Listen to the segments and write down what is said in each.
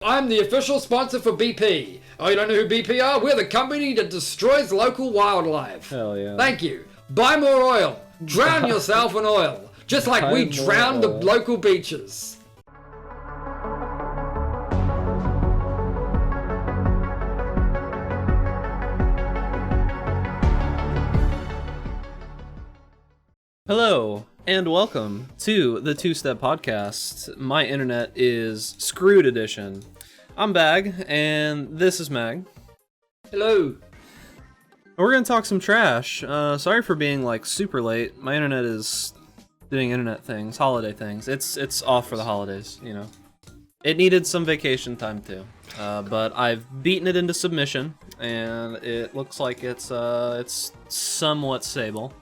I'm the official sponsor for BP. Oh, you don't know who BP are? We're the company that destroys local wildlife. Hell yeah. Thank you. Buy more oil. Drown yourself in oil. Just like we drowned the local beaches. Hello, and welcome to the Two-Step Podcast. My internet is Screwed Edition. I'm Bag, and this is Mag. Hello. We're gonna talk some trash. Sorry for being, super late. My internet is doing internet things, holiday things. It's off for the holidays, you know. It needed some vacation time, too. But I've beaten it into submission, and it looks like it's somewhat stable.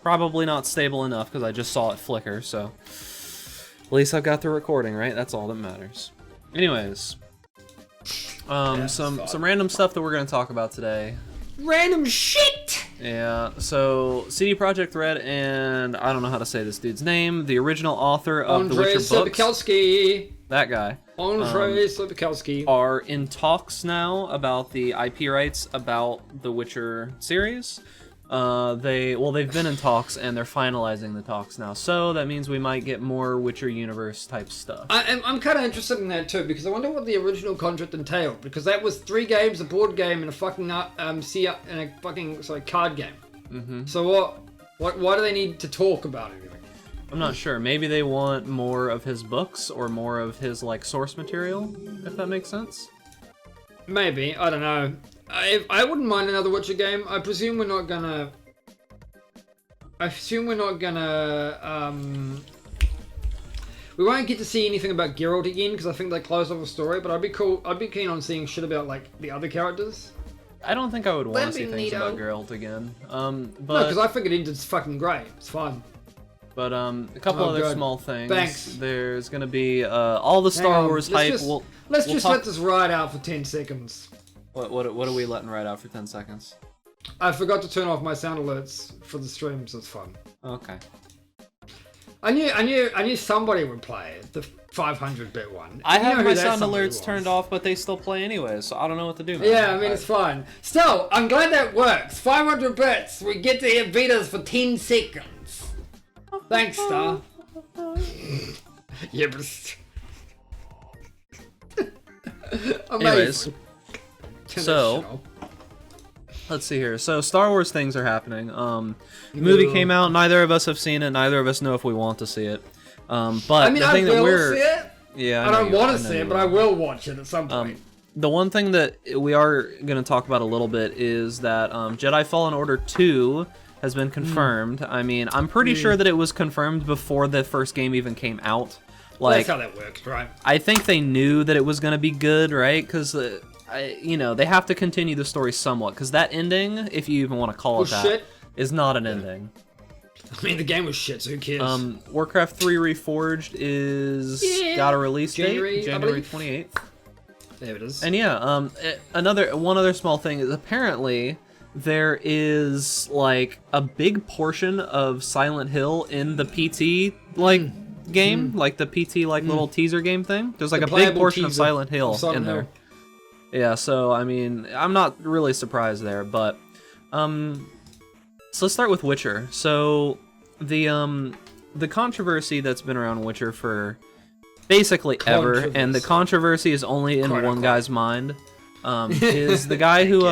Probably not stable enough because I just saw it flicker, so at least I've got the recording, right? That's all that matters. Anyways, some random stuff that we're gonna talk about today. Random shit! Yeah, so CD Projekt Red and I don't know how to say this dude's name, the original author of The Witcher books. Sapkowski. That guy. Andrzej Sapkowski. Are in talks now about the IP rights about The Witcher series. They've been in talks and they're finalizing the talks now, so that means we might get more Witcher universe type stuff. I'm kind of interested in that too, because I wonder what the original contract entailed, because that was 3 games, a board game, and a fucking card game. Mm-hmm. So why do they need to talk about it? I'm not sure. Maybe they want more of his books or more of his source material, if that makes sense. Maybe, I don't know. I wouldn't mind another Witcher game. I presume we're not gonna. We won't get to see anything about Geralt again because I think they closed off a story. But I'd be keen on seeing shit about the other characters. I don't think I would want to see things about Geralt again. But no, because I think it ended fucking great. It's fine. But a couple other small things. Thanks. There's gonna be all the Star Wars hype. Let's just let this ride out for 10 seconds. What are we letting ride out for 10 seconds? I forgot to turn off my sound alerts for the stream, so it's fun. Okay. I knew somebody would play it, the 500-bit one. I have my sound alerts turned off, but they still play anyway, so I don't know what to do. Man. Yeah, I mean, it's fine. Still, I'm glad that works. 500 bits. We get to hear betas for 10 seconds. Thanks, Star. Yeah, but... Anyways. So, let's see here. So, Star Wars things are happening. The movie came out. Neither of us have seen it. Neither of us know if we want to see it. But I mean, the thing I will see it. Yeah, I don't want to see it, but I will watch it at some point. The one thing that we are going to talk about a little bit is that Jedi Fallen Order 2 has been confirmed. I mean, I'm pretty sure that it was confirmed before the first game even came out. That's how that works, right? I think they knew that it was going to be good, right? Because they have to continue the story somewhat, because that ending, if you even want to call it that, is not an ending. I mean, the game was shit, so who cares? Warcraft III Reforged got a release date, January 28th. There it is. And one other small thing is apparently there is a big portion of Silent Hill in the PT game, the PT little teaser game thing. There's a big portion of Silent Hill in there. Yeah, so I mean, I'm not really surprised there, but so let's start with Witcher. So the controversy that's been around Witcher for basically ever, and the controversy is only in one guy's mind, is the guy who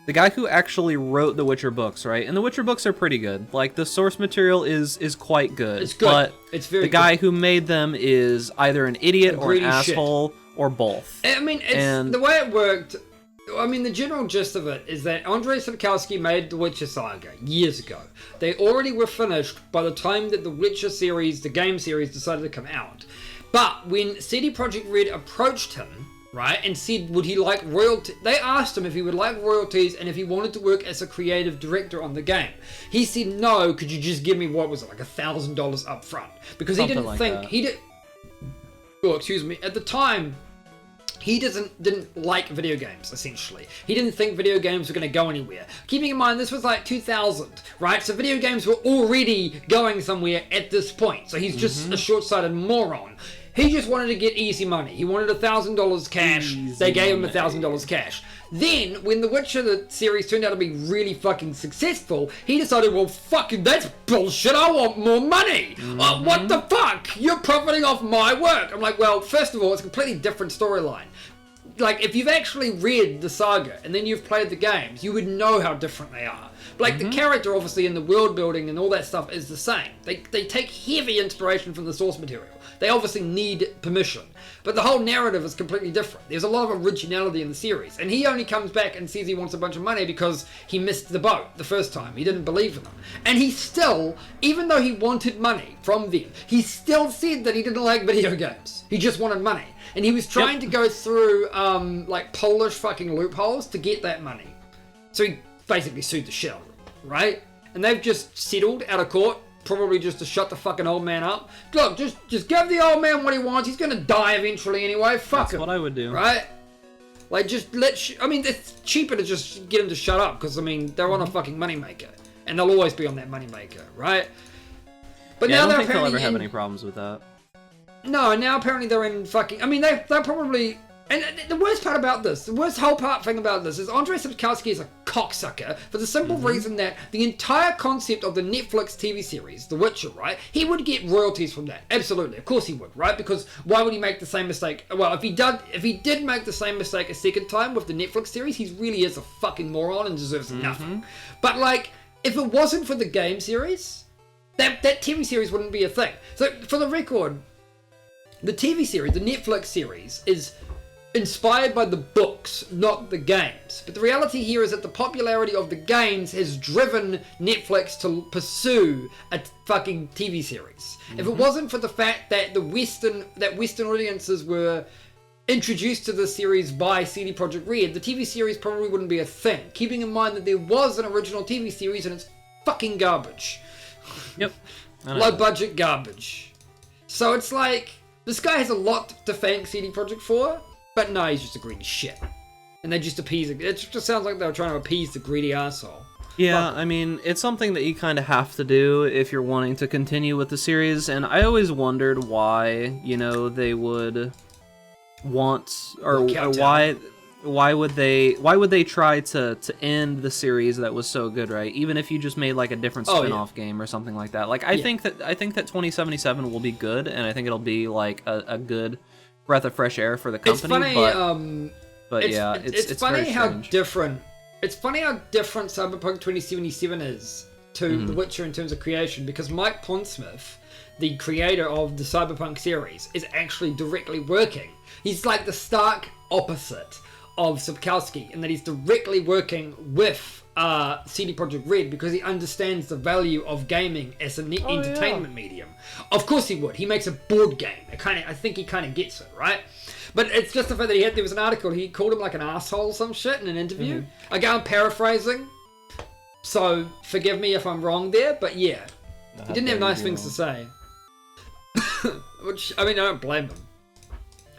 the guy who actually wrote the Witcher books, right? And the Witcher books are pretty good. The source material is quite good. It's good. But it's very the guy who made them is either an idiot or an asshole or both. I mean, the way it worked. I mean, the general gist of it is that Andrzej Sapkowski made the Witcher saga years ago. They already were finished by the time that the Witcher series, the game series, decided to come out. But when CD Projekt Red approached him, right, and said would he like royalty, they asked him if he would like royalties and if he wanted to work as a creative director on the game. He said no. Could you just give me $1,000 up front? Because he didn't think at the time. He didn't like video games, essentially. He didn't think video games were going to go anywhere. Keeping in mind, this was 2000, right? So video games were already going somewhere at this point. So he's just a short-sighted moron. He just wanted to get easy money. He wanted $1,000 cash. They gave him $1,000 cash. Then, when The Witcher the series turned out to be really fucking successful, he decided, well, fucking, that's bullshit. I want more money. What the fuck? You're profiting off my work. I'm like, well, first of all, it's a completely different storyline. Like, if you've actually read the saga and then you've played the games, you would know how different they are. Like, the character, obviously, and the world building and all that stuff is the same. They take heavy inspiration from the source material. They obviously need permission. But the whole narrative is completely different. There's a lot of originality in the series. And he only comes back and says he wants a bunch of money because he missed the boat the first time. He didn't believe in them. And he still, even though he wanted money from them, he still said that he didn't like video games. He just wanted money. And he was trying to go through, like, Polish fucking loopholes to get that money. So he basically sued the shit out of them, right? And they've just settled out of court, probably just to shut the fucking old man up. Look, just give the old man what he wants. He's gonna die eventually anyway. Fuck him. That's what I would do. Right? Like, just I mean, it's cheaper to just get him to shut up, because, I mean, they're on a fucking moneymaker. And they'll always be on that moneymaker, right? But yeah, now I don't they're think they'll ever apparently have any problems with that. No, now apparently they're in fucking... I mean, they're probably... And the worst part about this, the worst whole thing about this is Andrzej Sapkowski is a cocksucker for the simple reason that the entire concept of the Netflix TV series, The Witcher, right? He would get royalties from that. Absolutely. Of course he would, right? Because why would he make the same mistake? Well, if he did make the same mistake a second time with the Netflix series, he really is a fucking moron and deserves nothing. But, like, if it wasn't for the game series, that TV series wouldn't be a thing. So, for the record, the TV series, the Netflix series, is inspired by the books, not the games. But the reality here is that the popularity of the games has driven Netflix to pursue a fucking TV series. If it wasn't for the fact that Western audiences were introduced to the series by CD Projekt Red, the TV series probably wouldn't be a thing. Keeping in mind that there was an original TV series and it's fucking garbage. Yep. Low budget garbage. So it's like, this guy has a lot to thank CD Projekt for, but no, he's just a greedy shit. And they just appease it. It just sounds like they were trying to appease the greedy asshole. Yeah, I mean, it's something that you kind of have to do if you're wanting to continue with the series, and I always wondered why, you know, they would want, or why would they try to end the series that was so good, right? Even if you just made like a different spin-off game or something like that. Like, I think that 2077 will be good, and I think it'll be like a good breath of fresh air for the company. It's funny how different. It's funny how different Cyberpunk 2077 is to The Witcher in terms of creation, because Mike Pondsmith, the creator of the Cyberpunk series, is actually directly working. He's like the stark opposite of Sapkowski in that he's directly working with CD Projekt Red because he understands the value of gaming as an entertainment medium. Of course he would. He makes a board game. I think he kind of gets it, right? But it's just the fact that there was an article, he called him like an asshole or some shit in an interview. Again, I'm paraphrasing, so forgive me if I'm wrong there, but yeah. He didn't have nice things to say. Which, I mean, I don't blame him.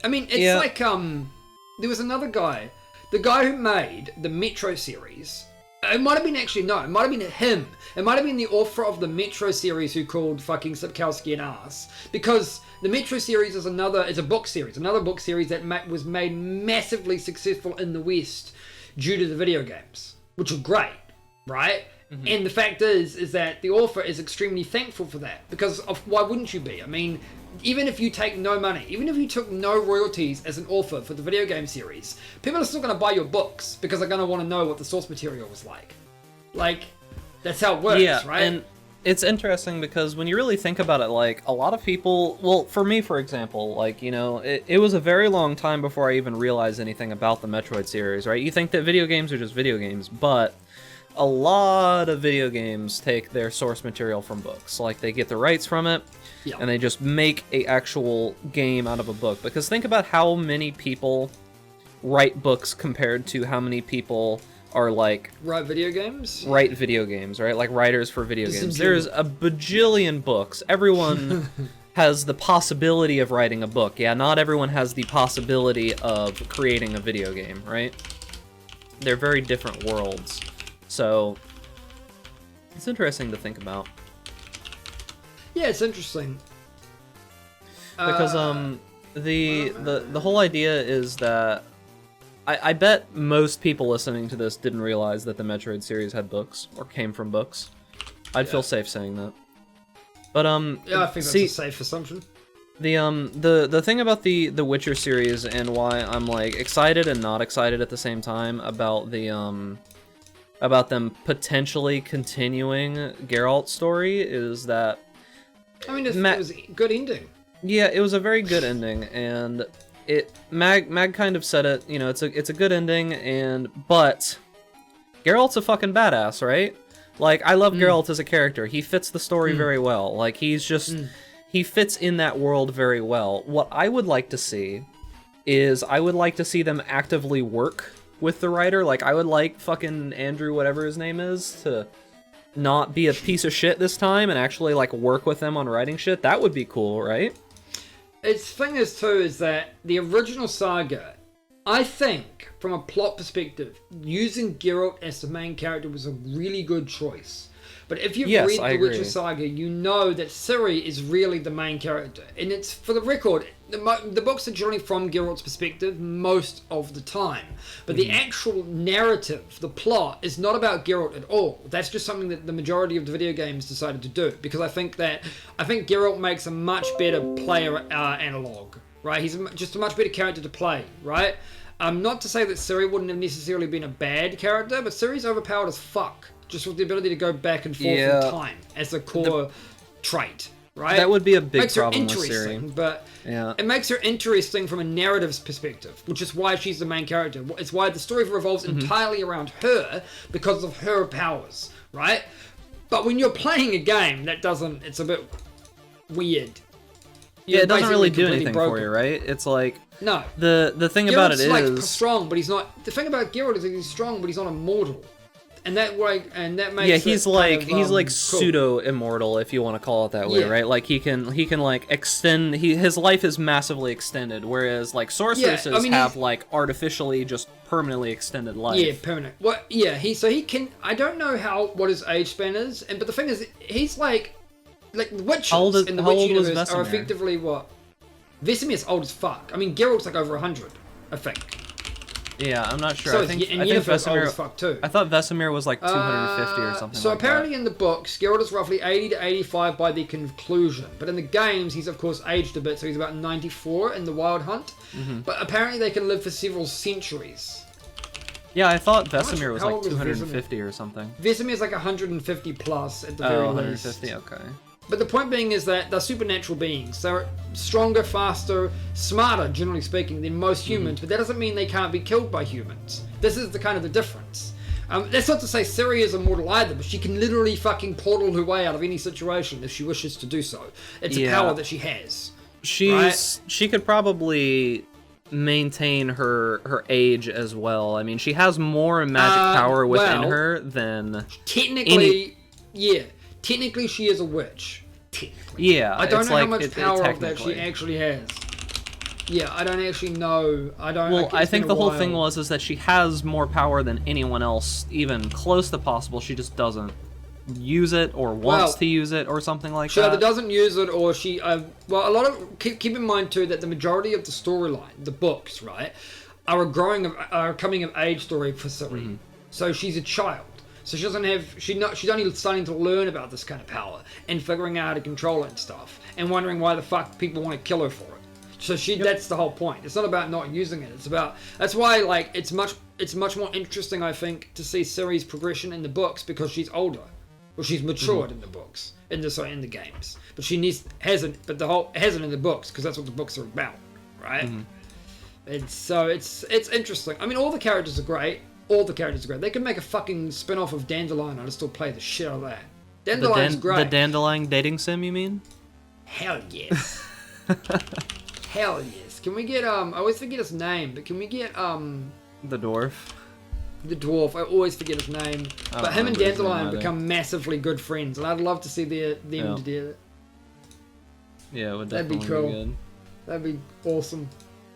I mean, it's like, there was another guy, the guy who made the Metro series. It might have been it might have been him. It might have been the author of the Metro series who called fucking Sapkowski an ass. Because the Metro series is a book series. Another book series that was made massively successful in the West due to the video games. Which are great, right? And the fact is that the author is extremely thankful for that. Because why wouldn't you be? I mean, even if you take no money, even if you took no royalties as an author for the video game series, people are still going to buy your books because they're going to want to know what the source material was like. Like, that's how it works, right? And it's interesting because when you really think about it, like, a lot of people, well, for me, for example, like, you know, it was a very long time before I even realized anything about the Metroid series, right? You think that video games are just video games, but a lot of video games take their source material from books. Like, they get the rights from it, and they just make a actual game out of a book. Because think about how many people write books compared to how many people are like... Write video games, right? Like writers for video games. There's a bajillion books. Everyone has the possibility of writing a book. Yeah, not everyone has the possibility of creating a video game, right? They're very different worlds. So, it's interesting to think about. Yeah, it's interesting. Because, the whole idea is that I bet most people listening to this didn't realize that the Metroid series had books or came from books. I'd feel safe saying that. But yeah, I think that's a safe assumption. The thing about the Witcher series and why I'm like excited and not excited at the same time about about them potentially continuing Geralt's story is that I mean, it was a good ending. Yeah, it was a very good ending, and Mag kind of said it. You know, it's a good ending, but Geralt's a fucking badass, right? Like, I love Geralt as a character. He fits the story very well. Like, he's just he fits in that world very well. What I would like to see is I would like to see them actively work with the writer. Like, I would like fucking Andrew, whatever his name is, to not be a piece of shit this time and actually like work with them on writing shit. That would be cool, right? Its thing is too is that the original saga, I think, from a plot perspective, using Geralt as the main character was a really good choice. But if you've read the Witcher saga, you know that Ciri is really the main character. And it's, for the record, the books are generally from Geralt's perspective most of the time. But the actual narrative, the plot, is not about Geralt at all. That's just something that the majority of the video games decided to do. Because I think Geralt makes a much better player analog, right? He's just a much better character to play, right? Not to say that Ciri wouldn't have necessarily been a bad character, but Ciri's overpowered as fuck. Just with the ability to go back and forth in time as a core trait, right? That would be a big makes problem her with interesting, Ciri. But it makes her interesting from a narrative's perspective, which is why she's the main character. It's why the story revolves entirely around her because of her powers, right? But when you're playing a game, it's a bit weird. It doesn't really do anything for you, right? It's like no. The thing about it is like strong, but he's not. The thing about Geralt is that he's strong, but he's not immortal. And that makes he's like pseudo immortal, if you want to call it that way, right? Like he can like extend. His life is massively extended, whereas like sorceresses have like artificially just permanently extended life. Yeah, permanent. Well, yeah, he can. I don't know what his age span is, but the thing is, he's like the witches in the Witch universe are effectively what? Vesemir's old as fuck. I mean, Geralt's like over 100, I think. Yeah, I'm not sure. So I think Vesemir. As fuck too. I thought Vesemir was like 250 or something. So like apparently that. in the books, Geralt is roughly 80 to 85 by the conclusion. But in the games, he's of course aged a bit, so he's about 94 in the Wild Hunt. But apparently they can live for several centuries. Yeah, I thought Vesemir was like 250 or something. Vesemir's like 150 plus at the very least. 150, okay. But the point being is that they're supernatural beings. They're stronger, faster, smarter, generally speaking, than most humans. But that doesn't mean they can't be killed by humans. This is the difference. That's not to say Ciri is immortal either, but she can literally fucking portal her way out of any situation if she wishes to do so. It's a power that she has. She could probably maintain her age as well. I mean, she has more magic power within her than technically. Technically, she is a witch. Technically. Yeah, I don't know how much power of that she actually has. Yeah, I don't actually know. Well, I think the whole thing is that she has more power than anyone else, even close to possible. She just doesn't use it or wants to use it or something like that. She either doesn't use it or she. A lot of keep in mind too that the majority of the storyline, the books, right, are a coming of age story for Ciri. So she's a child. So she doesn't have, she's only starting to learn about this kind of power and figuring out how to control it and stuff and wondering why the fuck people want to kill her for it. So that's the whole point. It's not about not using it. It's about, that's why like it's much more interesting I think to see Ciri's progression in the books because she's older. Well, she's matured in the books, in the games. But hasn't in the books because that's what the books are about, right? And so it's interesting. I mean, all the characters are great. They can make a fucking spin-off of Dandelion. I'd still play the shit out of that. Dandelion's great. The Dandelion dating sim, you mean? Hell yes. Hell yes. Can we get I always forget his name, but can we get the dwarf? The dwarf. I always forget his name. But him and Dandelion become massively good friends, and I'd love to see them together. Yeah, it would definitely be cool. Good. That'd be awesome.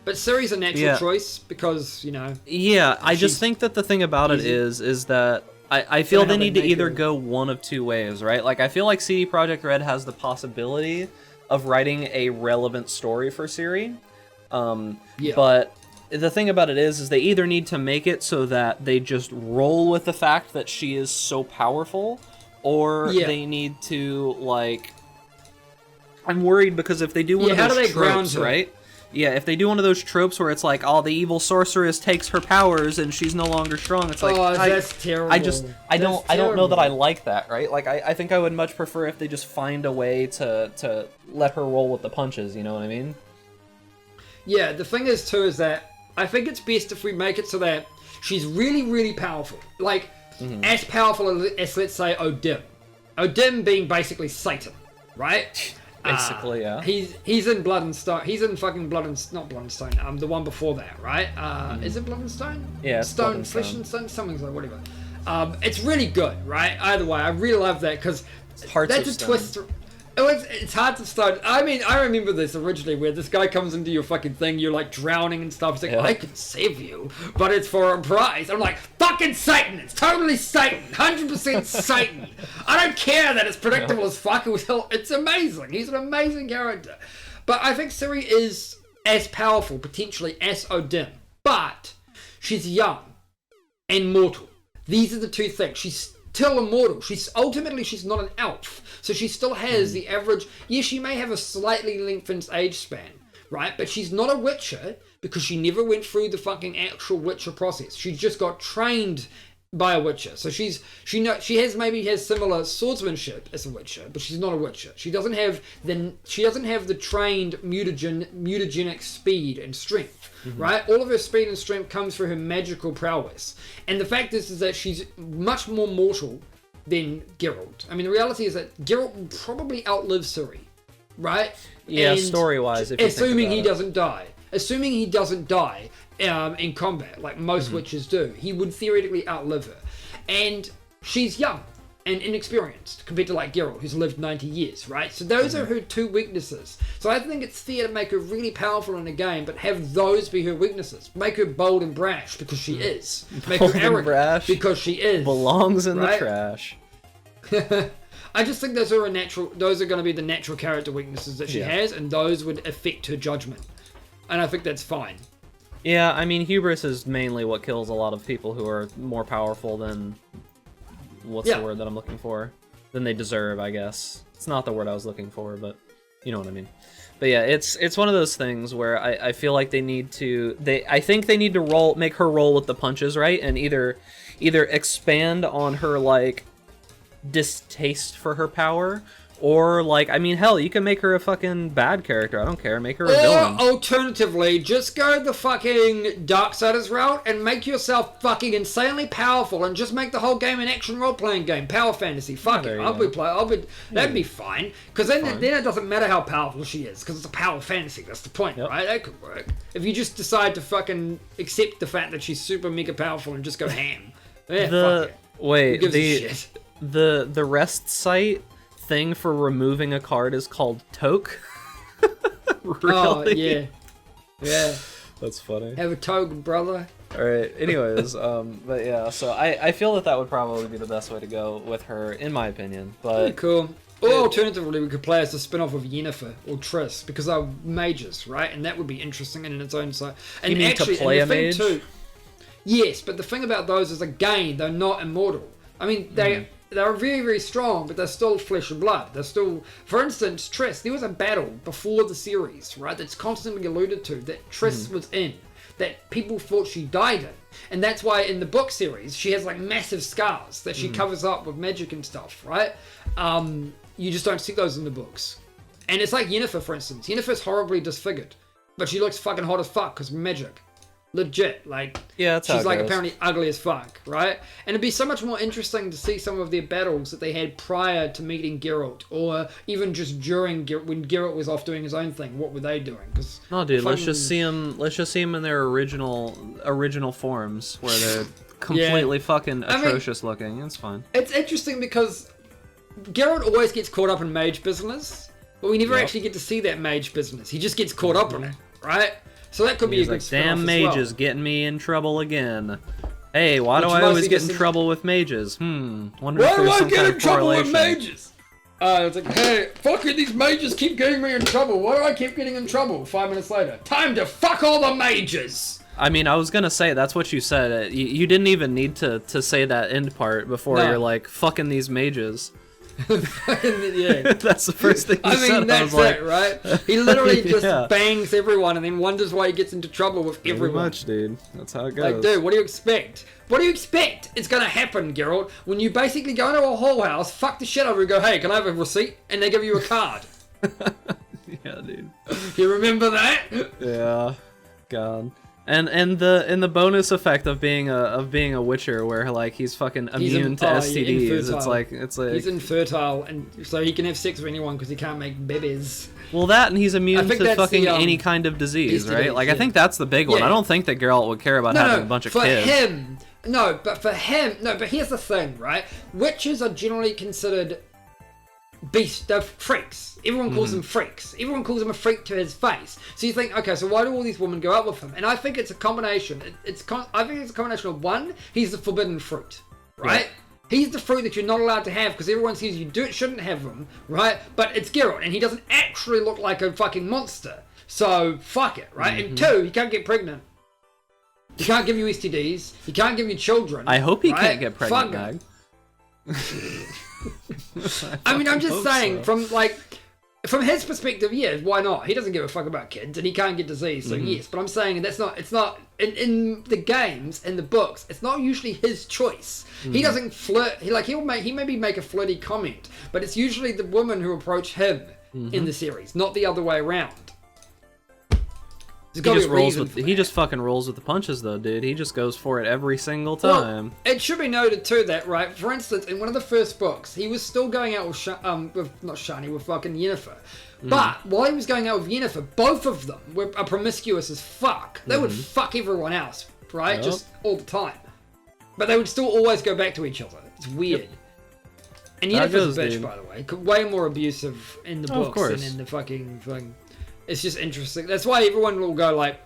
But Ciri's a natural choice because, Yeah, I just think that the thing about it is that I feel they need to either go one of two ways, right? Like, I feel like CD Projekt Red has the possibility of writing a relevant story for Ciri, Yeah. But the thing about it is they either need to make it so that they just roll with the fact that she is so powerful, or they need to, like... I'm worried because if they do one of those tropes, right? Yeah, if they do one of those tropes where it's like, oh, the evil sorceress takes her powers and she's no longer strong, it's like, that's terrible. I don't know that I like that, right? Like, I think I would much prefer if they just find a way to let her roll with the punches, you know what I mean? Yeah, the thing is, too, is that I think it's best if we make it so that she's really, really powerful. Like, as powerful as, let's say, Odin. Odin being basically Satan, right? Basically, yeah. He's in Blood and Stone. He's in fucking Blood and... Not Blood and Stone. The one before that, right? Is it Blood and Stone? Yeah, Stone, Flesh and Stone? Something's like, whatever. It's really good, right? Either way, I really love that, because that's a twist... It's Hearts of Stone. I mean, I remember this originally where this guy comes into your fucking thing, you're like drowning and stuff. He's like, I can save you, but it's for a price. I'm like, fucking Satan! It's totally Satan! 100% Satan! I don't care that it's predictable as fuck. It's amazing. He's an amazing character. But I think Ciri is as powerful, potentially, as Odin. But she's young and mortal. These are the two things. She's still immortal. She's not an elf, so she still has the average. Yes, she may have a slightly lengthened age span, right? But she's not a witcher because she never went through the fucking actual witcher process. She just got trained by a witcher, so she has similar swordsmanship as a witcher, but she's not a witcher. She doesn't have the trained mutagenic speed and strength, right? All of her speed and strength comes through her magical prowess, and the fact is that she's much more mortal than Geralt. I mean, the reality is that Geralt will probably outlive Ciri, right? Yeah, story-wise, assuming he doesn't die. Assuming he doesn't die in combat, like most witches do, he would theoretically outlive her. And she's young and inexperienced compared to like Geralt, who's lived 90 years, right? So those are her two weaknesses. So I think it's fair to make her really powerful in a game, but have those be her weaknesses. Make her bold and brash because she is. Make her arrogant because she is. Belongs in the trash. I just think those are going to be the natural character weaknesses that she has, and those would affect her judgment. And I think that's fine. Yeah, I mean, hubris is mainly what kills a lot of people who are more powerful than... What's the word that I'm looking for? Than they deserve, I guess. It's not the word I was looking for, but you know what I mean. But yeah, it's one of those things where I feel like they need to... I think they need to make her roll with the punches, right? And either expand on her, like, distaste for her power, or, like, I mean, hell, you can make her a fucking bad character. I don't care. Make her a villain. Or, alternatively, just go the fucking Darksiders route and make yourself fucking insanely powerful and just make the whole game an action role-playing game. Power fantasy. Fuck it. That'd be fine. Because then it doesn't matter how powerful she is, because it's a power fantasy. That's the point, right? That could work. If you just decide to fucking accept the fact that she's super mega powerful and just go ham. Fuck it. Wait, the rest site thing for removing a card is called toke. Really? Oh, yeah. That's funny. Have a toke, brother. Alright, anyways, but yeah, so I feel that would probably be the best way to go with her, in my opinion. But pretty cool. Or alternatively, we could play as a spin-off of Yennefer or Triss, because they're mages, right? And that would be interesting in its own side. And you mean actually, to play a mage? Too, yes, but the thing about those is, again, they're not immortal. I mean, they're very, very strong, but they're still flesh and blood. They're still... For instance, Triss, there was a battle before the series, right, that's constantly alluded to, that Triss was in, that people thought she died in. And that's why in the book series, she has, like, massive scars that she covers up with magic and stuff, right? You just don't see those in the books. And it's like Yennefer, for instance. Yennefer's horribly disfigured, but she looks fucking hot as fuck, because magic. Legit, like, she's like apparently ugly as fuck, right? And it'd be so much more interesting to see some of their battles that they had prior to meeting Geralt, or even just during when Geralt was off doing his own thing. What were they doing? Cause no, dude, let's just see them in their original forms, where they're completely fucking atrocious looking. It's fine. It's interesting because Geralt always gets caught up in mage business, but we never actually get to see that mage business. He just gets caught up in it, right? So that could be a good damn mages getting me in trouble again. Hey, why do I always get in trouble with mages? Wonder if there's some kind of correlation. Why do I get in trouble with mages? It's like, hey, fucking these mages keep getting me in trouble. Why do I keep getting in trouble? 5 minutes later, time to fuck all the mages. I mean, I was gonna say, that's what you said. You didn't even need to say that end part before you're like, fucking these mages. Yeah. That's the first thing you said. I mean, that's it, right? He literally just bangs everyone and then wonders why he gets into trouble with everyone. Pretty much, dude. That's how it goes. Like, dude, what do you expect? What do you expect? It's gonna happen, Geralt, when you basically go into a whole house, fuck the shit over and go, hey, can I have a receipt? And they give you a card. Yeah, dude. You remember that? Yeah. God. And the bonus effect of being a Witcher, where like he's fucking immune to STDs. It's like he's infertile, and so he can have sex with anyone because he can't make babies. Well, that and he's immune to fucking the, any kind of disease, STDs, right? Like yeah. I think that's the big one. I don't think that Geralt would care about having a bunch of kids. For him, but here's the thing, right? Witches are generally considered they're freaks. Everyone calls them freaks. Everyone calls him a freak to his face. So you think, okay, so why do all these women go out with him? And I think it's a combination. I think it's a combination of one, he's the forbidden fruit, right? Yeah. He's the fruit that you're not allowed to have because everyone says you shouldn't have him, right? But it's Geralt, and he doesn't actually look like a fucking monster. So fuck it, right? And two, he can't get pregnant. He can't give you STDs. He can't give you children. I hope he can't get pregnant, Mag. I mean, I'm just saying, from his perspective, yeah, why not? He doesn't give a fuck about kids, and he can't get disease, so yes. But I'm saying it's not in the games, in the books, it's not usually his choice. He doesn't flirt. He maybe make a flirty comment, but it's usually the women who approach him in the series, not the other way around. He just fucking rolls with the punches, though, dude. He just goes for it every single time. Well, it should be noted too that, right? For instance, in one of the first books, he was still going out with with fucking Yennefer. But while he was going out with Yennefer, both of them were promiscuous as fuck. They would fuck everyone else, right? Yep. Just all the time. But they would still always go back to each other. It's weird. Yep. And Yennefer's a bitch, by the way. Way more abusive in the books than in the fucking thing. It's just interesting. That's why everyone will go like...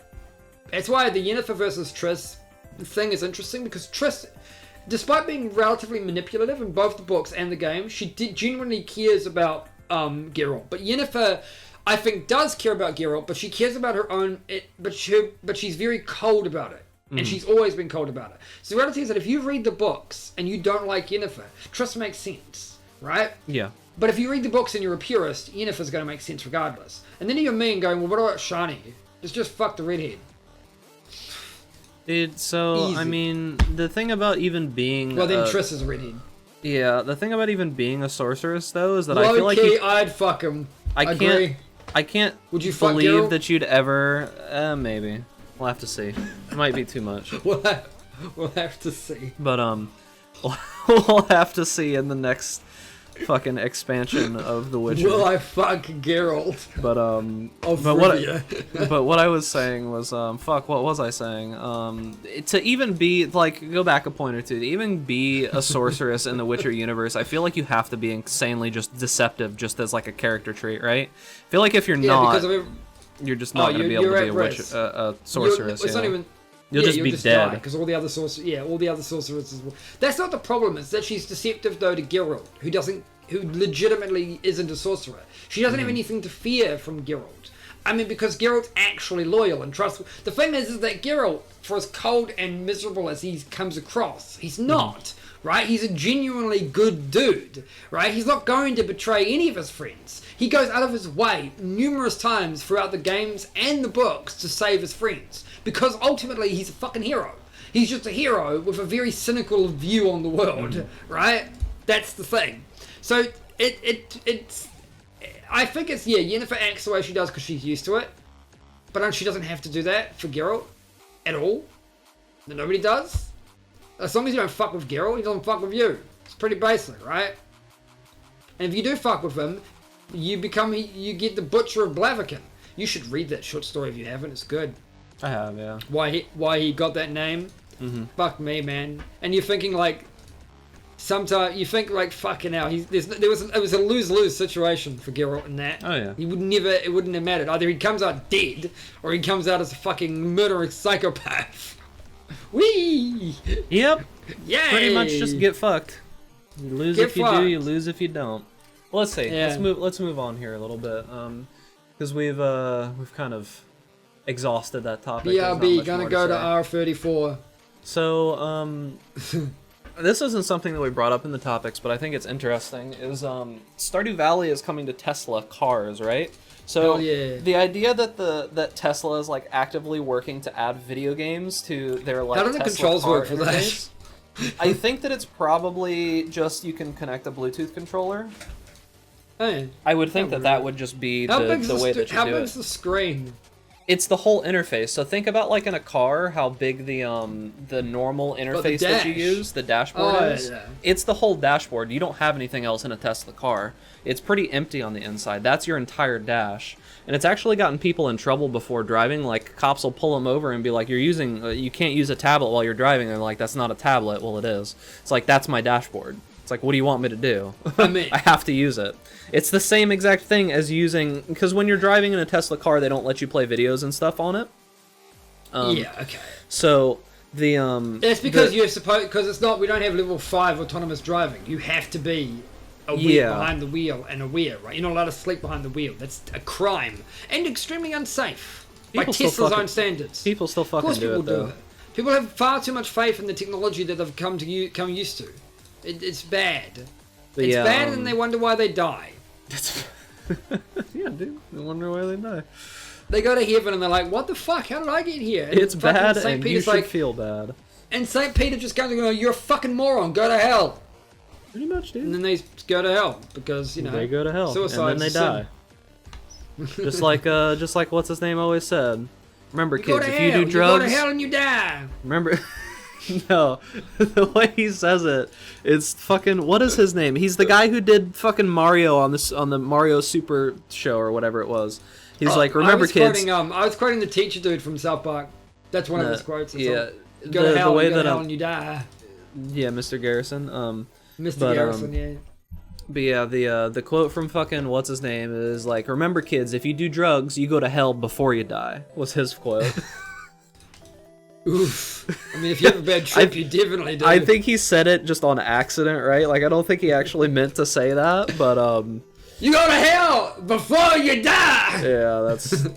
That's why the Yennefer versus Triss thing is interesting, because Triss, despite being relatively manipulative in both the books and the game, she genuinely cares about Geralt. But Yennefer, I think, does care about Geralt, but she cares about her own... But she's very cold about it. And she's always been cold about it. So the reality is that if you read the books and you don't like Yennefer, Triss makes sense, right? Yeah. But if you read the books and you're a purist, Yennefer's going to make sense regardless. And then you're me and going, well, what about Shani? Just fuck the redhead. Dude, so, easy. I mean, the thing about even being... Well, then Triss is a redhead. Yeah, the thing about even being a sorceress, though, is that I feel like I'd fuck him. I can't Would you fuck believe Geralt? that you'd ever... maybe. We'll have to see. It might be too much. We'll have to see. But, we'll have to see in the next... fucking expansion of The Witcher. Will I fuck Geralt? But what I was saying was, what was I saying? To even be, go back a point or two, to even be a sorceress in the Witcher universe, I feel like you have to be insanely just deceptive, just as like a character trait, right? I feel like if you're not, you're just not going to be able to be a sorceress. It's not even... You'll just be dead. Because all the other sorceresses will. That's not the problem. It's that she's deceptive though to Geralt, who legitimately isn't a sorcerer. She doesn't have anything to fear from Geralt. I mean, because Geralt's actually loyal and trustworthy. The thing is that Geralt, for as cold and miserable as he comes across, he's not. Right? He's a genuinely good dude. Right? He's not going to betray any of his friends. He goes out of his way numerous times throughout the games and the books to save his friends. Because ultimately, he's a fucking hero. He's just a hero with a very cynical view on the world, right? That's the thing. So, it's... I think it's, Yennefer acts the way she does because she's used to it. But she doesn't have to do that for Geralt at all. Nobody does. As long as you don't fuck with Geralt, he doesn't fuck with you. It's pretty basic, right? And if you do fuck with him, you get the Butcher of Blaviken. You should read that short story if you haven't. It's good. I have, yeah. Why he got that name? Fuck me, man. And you're thinking like, sometimes you think like, fucking hell. It was a lose-lose situation for Geralt in that. Oh yeah. It wouldn't have mattered. Either he comes out dead, or he comes out as a fucking murderous psychopath. Whee! Yep. Yay! Pretty much just get fucked. You lose if you do, you lose if you don't. Well, let's see. Yeah. Let's move on here a little bit, because we've kind of exhausted that topic. BRB gonna go to R34. So this isn't something that we brought up in the topics, but I think it's interesting. Is Stardew Valley is coming to Tesla cars, right? So the idea that Tesla is like actively working to add video games to their like how do the Tesla controls car work for interface, that? I think that it's probably just you can connect a Bluetooth controller. Hey, I would think that would just be the way that you do it. How big's the screen? It's the whole interface. So think about like in a car, how big the normal interface that you use, the dashboard is. Yeah. It's the whole dashboard. You don't have anything else in a Tesla car. It's pretty empty on the inside. That's your entire dash. And it's actually gotten people in trouble before driving. Like cops will pull them over and be like, you can't use a tablet while you're driving. And they're like, that's not a tablet. Well, it is. It's like, that's my dashboard. It's like, what do you want me to do? I mean, I have to use it. It's the same exact thing as using, because when you're driving in a Tesla car, they don't let you play videos and stuff on it. Yeah, okay. So the That's because you're supposed, because it's not. We don't have level 5 autonomous driving. You have to be aware behind the wheel and aware, right? You're not allowed to sleep behind the wheel. That's a crime and extremely unsafe by Tesla's own standards. People still fucking do it though. People have far too much faith in the technology that they've come used to. It's bad. But it's bad, and they wonder why they die. Yeah, dude. I wonder why they die. They go to heaven and they're like, "What the fuck? How did I get here?" And it's bad, and Peter's you should feel bad. And St. Peter just comes and goes, "You're a fucking moron. Go to hell." Pretty much, dude. And then they go to hell because they go to hell, suicide, and then they die. just like what's his name always said. Remember, kids, if you do drugs, you go to hell and you die. Remember. No, the way he says it, it's fucking. What is his name? He's the guy who did fucking Mario on the Mario Super Show or whatever it was. He's like, remember, kids. I was quoting the teacher dude from South Park. That's one of his quotes. Yeah, you go to hell, you go to hell and you die. Yeah, Mr. Garrison. Mr. Garrison, yeah. But yeah, the quote from fucking what's his name is like, remember, kids, if you do drugs, you go to hell before you die. Was his quote. Oof. I mean, if you have a bad trip, you definitely do. I think he said it just on accident, right? Like, I don't think he actually meant to say that, but, you go to hell before you die! Yeah, that's...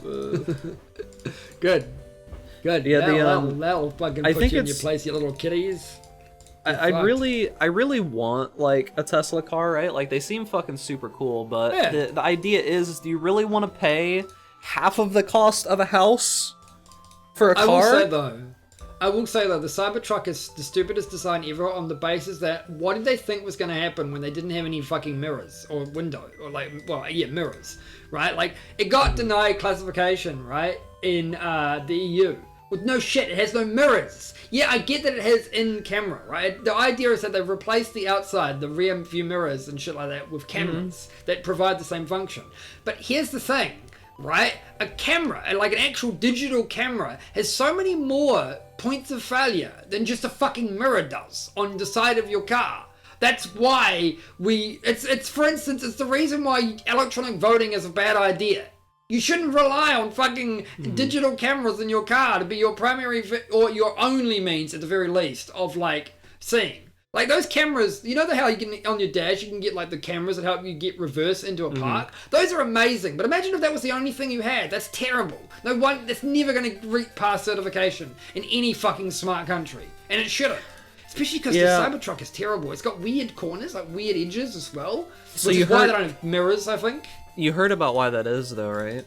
Good. Yeah, that'll fucking put you in your place, you little kitties. I really want, like, a Tesla car, right? Like, they seem fucking super cool, but the idea is, do you really want to pay half of the cost of a house for a car? I will say though, the Cybertruck is the stupidest design ever on the basis that what did they think was going to happen when they didn't have any fucking mirrors or window or mirrors, right? Like it got denied classification, right, in the EU. Well, no shit, it has no mirrors. Yeah, I get that it has in camera, right? The idea is that they've replaced the outside, the rear view mirrors and shit like that with cameras that provide the same function. But here's the thing. Right? A camera, like an actual digital camera, has so many more points of failure than just a fucking mirror does on the side of your car. That's why it's for instance, it's the reason why electronic voting is a bad idea. You shouldn't rely on fucking digital cameras in your car to be your primary or your only means, at the very least, of like seeing. Like those cameras, you know how you can, on your dash, you can get like the cameras that help you get reverse into a park? Those are amazing, but imagine if that was the only thing you had. That's terrible. No one, that's never going to pass certification in any fucking smart country. And it shouldn't. Especially because the Cybertruck is terrible. It's got weird corners, like weird edges as well. So which is why they don't have mirrors, I think. You heard about why that is though, right?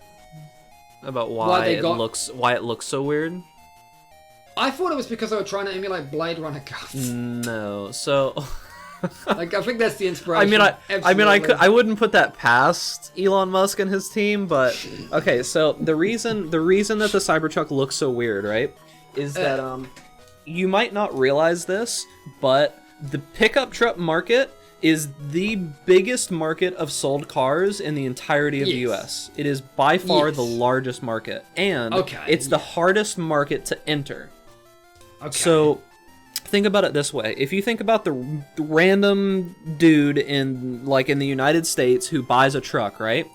About why it looks so weird? I thought it was because they were trying to emulate Blade Runner cars. No, so like I think that's the inspiration. I wouldn't put that past Elon Musk and his team, but okay. So the reason that the Cybertruck looks so weird, right, is that you might not realize this, but the pickup truck market is the biggest market of sold cars in the entirety of the U.S. It is by far the largest market, and it's the hardest market to enter. Okay. So, think about it this way. If you think about the random dude in the United States who buys a truck, right?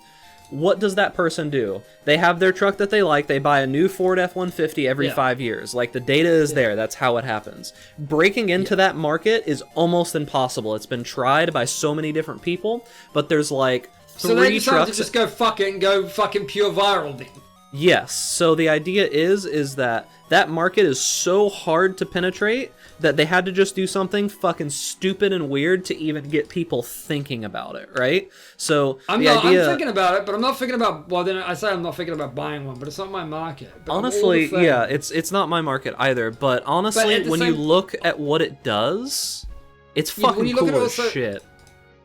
what does that person do? They have their truck that they like. They buy a new Ford F-150 every 5 years. Like, the data is there. That's how it happens. Breaking into that market is almost impossible. It's been tried by so many different people, but there's like 3 So they decided trucks. to just go fuck it and go fucking pure viral then. Yes. So the idea is that that market is so hard to penetrate that they had to just do something fucking stupid and weird to even get people thinking about it, right? So I'm thinking about it, but I'm not thinking about. Well, then I say I'm not thinking about buying one, but it's not my market. But honestly, yeah, it's not my market either. But honestly, when you look at what it does, it's fucking cool as shit.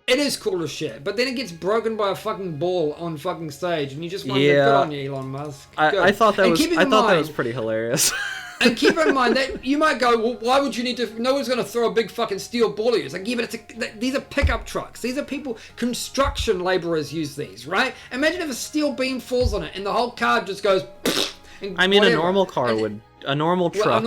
It is cool as shit, but then it gets broken by a fucking ball on fucking stage, and you just wonder, good on you, Elon Musk. I thought that was pretty hilarious. And keep in mind that you might go, well, why would you need to? No one's going to throw a big fucking steel ball at you. It's like, yeah, but these are pickup trucks. These are people, construction laborers use these, right? Imagine if a steel beam falls on it and the whole car just goes. I mean, a normal car would. A normal truck,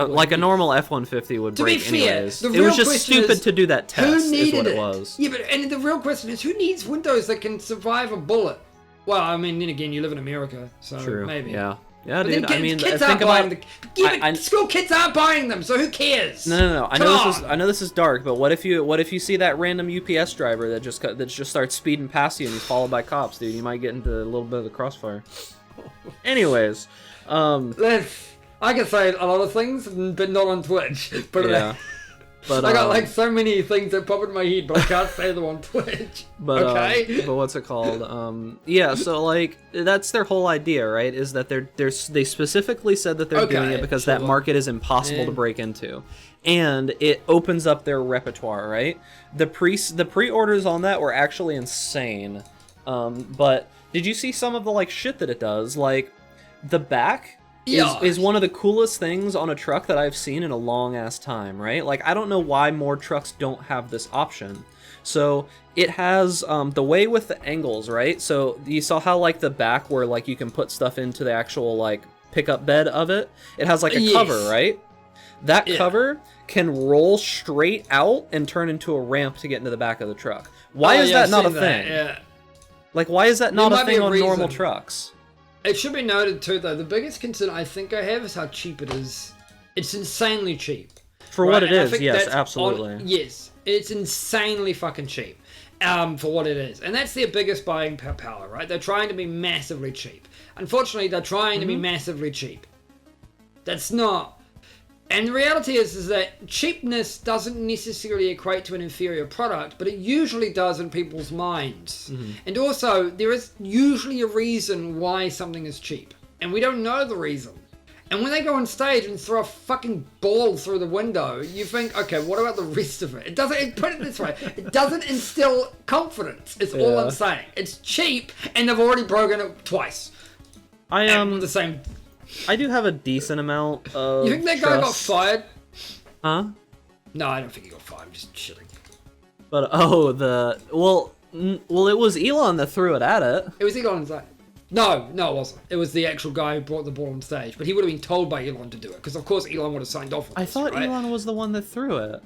like a normal F-150 would break anyways. It was just stupid to do that test, is what it was. Yeah, and the real question is, who needs windows that can survive a bullet? Well, I mean, then again, you live in America, so true. Maybe. Yeah, dude. Kids aren't buying school kids aren't buying them, so who cares? No. I know this is dark, but what if you see that random UPS driver that just starts speeding past you and he's followed by cops, dude? You might get into a little bit of the crossfire. Anyways, I can say a lot of things, but not on Twitch. But yeah. But I got like so many things that pop in my head, but I can't say them on Twitch. But okay. But what's it called? Yeah. So like that's their whole idea, right? Is that they specifically said that they're doing it because that market is impossible to break into, and it opens up their repertoire, right? The pre-orders on that were actually insane. But did you see some of the like shit that it does? Like the back. Is one of the coolest things on a truck that I've seen in a long ass time, right? Like, I don't know why more trucks don't have this option. So it has the way with the angles, right? So you saw how like the back where like you can put stuff into the actual like pickup bed of it. It has like a cover, right? That cover can roll straight out and turn into a ramp to get into the back of the truck. Why is that not a thing? Yeah. Like, why is that not a thing on normal trucks? It should be noted too, though, the biggest concern I think I have is how cheap it is. It's insanely cheap. For what it is, yes, absolutely. Yes, it's insanely fucking cheap for what it is. And that's their biggest buying power, right? They're trying to be massively cheap. Unfortunately, they're trying to be massively cheap. That's not... And the reality is that cheapness doesn't necessarily equate to an inferior product, but it usually does in people's minds. And also, there is usually a reason why something is cheap. And we don't know the reason. And when they go on stage and throw a fucking ball through the window, you think, okay, what about the rest of it? Put it this way, it doesn't instill confidence, is all I'm saying. It's cheap, and they've already broken it twice. The same... I do have a decent amount of You think that guy got fired? Huh? No, I don't think he got fired. I'm just shitting. But, well, it was Elon that threw it at it. It was Elon's like... No, it wasn't. It was the actual guy who brought the ball on stage. But he would have been told by Elon to do it. Because, of course, Elon would have signed off on I thought Elon was the one that threw it.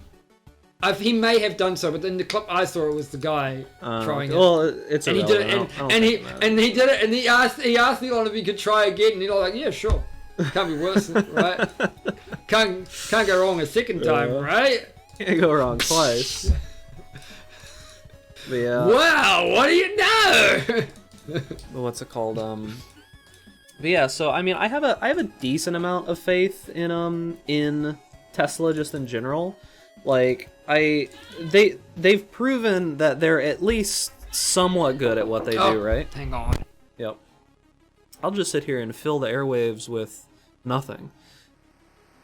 He may have done so, but in the clip I saw, it was the guy throwing it. Well, it's and he did it, and he did it, and he asked Elon if he could try again, and Elon's like, yeah, sure, can't be worse, right? Can't go wrong a second time, right? Can't go wrong twice. But yeah. Wow, what do you know? What's it called? But yeah, so I mean, I have a decent amount of faith in Tesla just in general. Like they've proven that they're at least somewhat good at what they do, right? Hang on. Yep. I'll just sit here and fill the airwaves with nothing.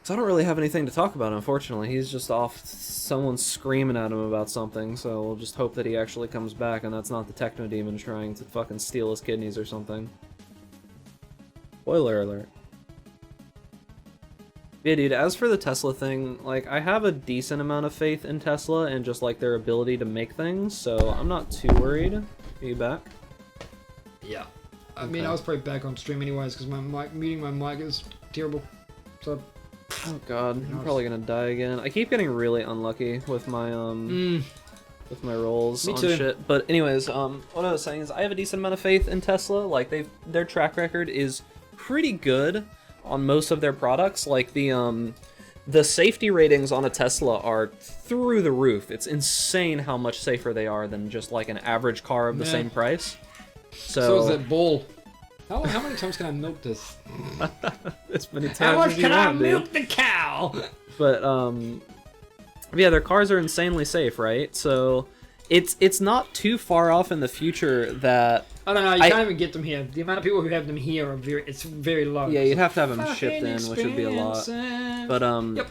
So I don't really have anything to talk about, unfortunately. He's just off, someone's screaming at him about something, so we'll just hope that he actually comes back and that's not the Techno Demon trying to fucking steal his kidneys or something. Spoiler alert. Yeah, dude, as for the Tesla thing, like, I have a decent amount of faith in Tesla and just, like, their ability to make things, so I'm not too worried. Are you back? Yeah. I mean, I was probably back on stream anyways, because muting my mic is terrible. So... Oh god, I'm probably gonna die again. I keep getting really unlucky with my, with my rolls Me on too. shit. But anyways, what I was saying is I have a decent amount of faith in Tesla. Like their track record is pretty good on most of their products. Like the safety ratings on a Tesla are through the roof. It's insane how much safer they are than just like an average car of the same price. So is that ball. How many times can I milk this? As many times How much as you can I want, milk dude. the cow? But yeah, their cars are insanely safe, right? So it's not too far off in the future that I don't know. You can't even get them here. The amount of people who have them here are very low. yeah, you'd have to have them shipped in, which would be a lot. But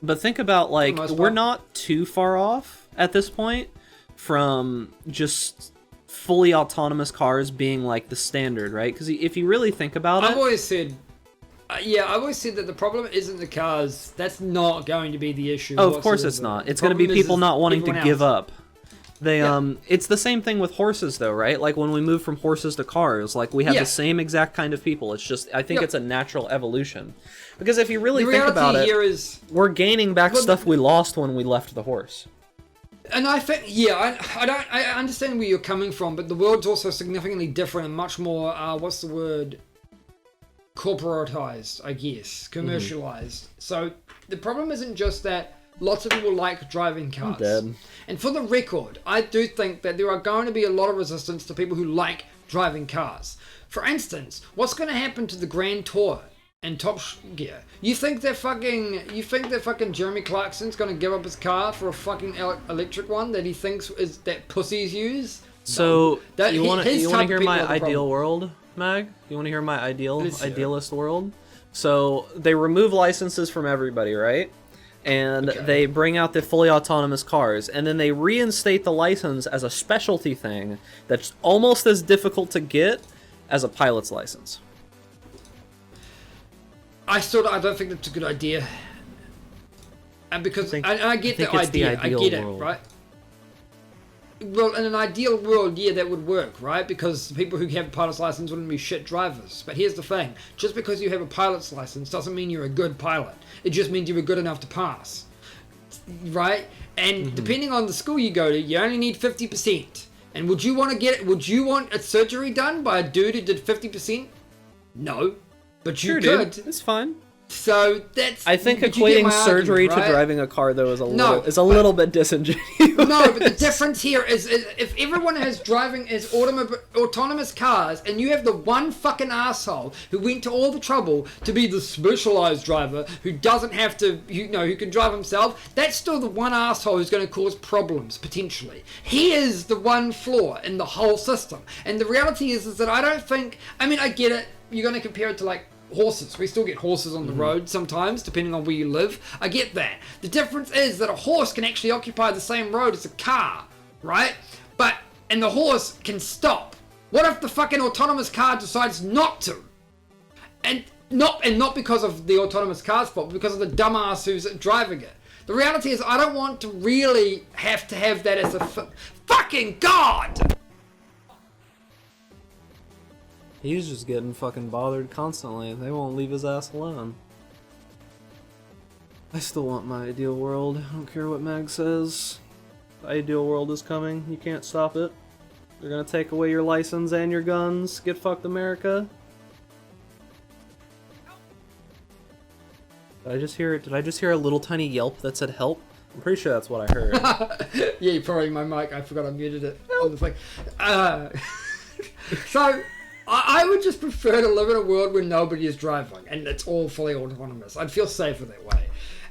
but think about like we're not too far off at this point from just fully autonomous cars being like the standard, right? Because if you really think about it, I've always said that the problem isn't the cars. That's not going to be the issue. oh, of course it's not. It's going to be people not wanting to give up. They it's the same thing with horses though, right? Like when we move from horses to cars, like we have the same exact kind of people. It's just I think it's a natural evolution. Because if you really think about it, we're gaining back stuff we lost when we left the horse. And I think, I understand where you're coming from, but the world's also significantly different and much more, what's the word? Corporatized, I guess. Commercialized. So the problem isn't just that lots of people like driving cars. I'm dead. And for the record, I do think that there are going to be a lot of resistance to people who like driving cars. For instance, what's going to happen to the Grand Tour and Top Gear? You think that fucking Jeremy Clarkson's going to give up his car for a fucking electric one that he thinks is that pussies use? So no. you want to hear my ideal world, Mag? You want to hear my idealist world? So they remove licenses from everybody, right? And they bring out the fully autonomous cars, and then they reinstate the license as a specialty thing that's almost as difficult to get as a pilot's license. I don't think that's a good idea. And because I get the idea. I get it, right? Well, in an ideal world, yeah, that would work, right? Because the people who have a pilot's license wouldn't be shit drivers. But here's the thing. Just because you have a pilot's license doesn't mean you're a good pilot. It just means you're good enough to pass. Right? And depending on the school you go to, you only need 50%. And would you want a surgery done by a dude who did 50%? No. But you could. Dude, it's fine. So that's. I think equating surgery to driving a car though is a little bit disingenuous. No, but the difference here is if everyone is driving as autonomous cars, and you have the one fucking asshole who went to all the trouble to be the specialized driver who doesn't have to, who can drive himself, that's still the one asshole who's going to cause problems potentially. He is the one flaw in the whole system, and the reality is that I don't think. I mean, I get it. You're going to compare it to like horses. We still get horses on the road sometimes, depending on where you live. I get that. The difference is that a horse can actually occupy the same road as a car, right? And the horse can stop. What if the fucking autonomous car decides not to? And not because of the autonomous car's fault, but because of the dumbass who's driving it. The reality is I don't want to really have to have that as a fucking god! He's just getting fucking bothered constantly. They won't leave his ass alone. I still want my ideal world. I don't care what Mag says. The ideal world is coming. You can't stop it. They're gonna take away your license and your guns. Get fucked, America. Did I just hear a little tiny yelp that said help? I'm pretty sure that's what I heard. Yeah, probably my mic. I forgot I muted it on the thing. So, I would just prefer to live in a world where nobody is driving and it's all fully autonomous. I'd feel safer that way.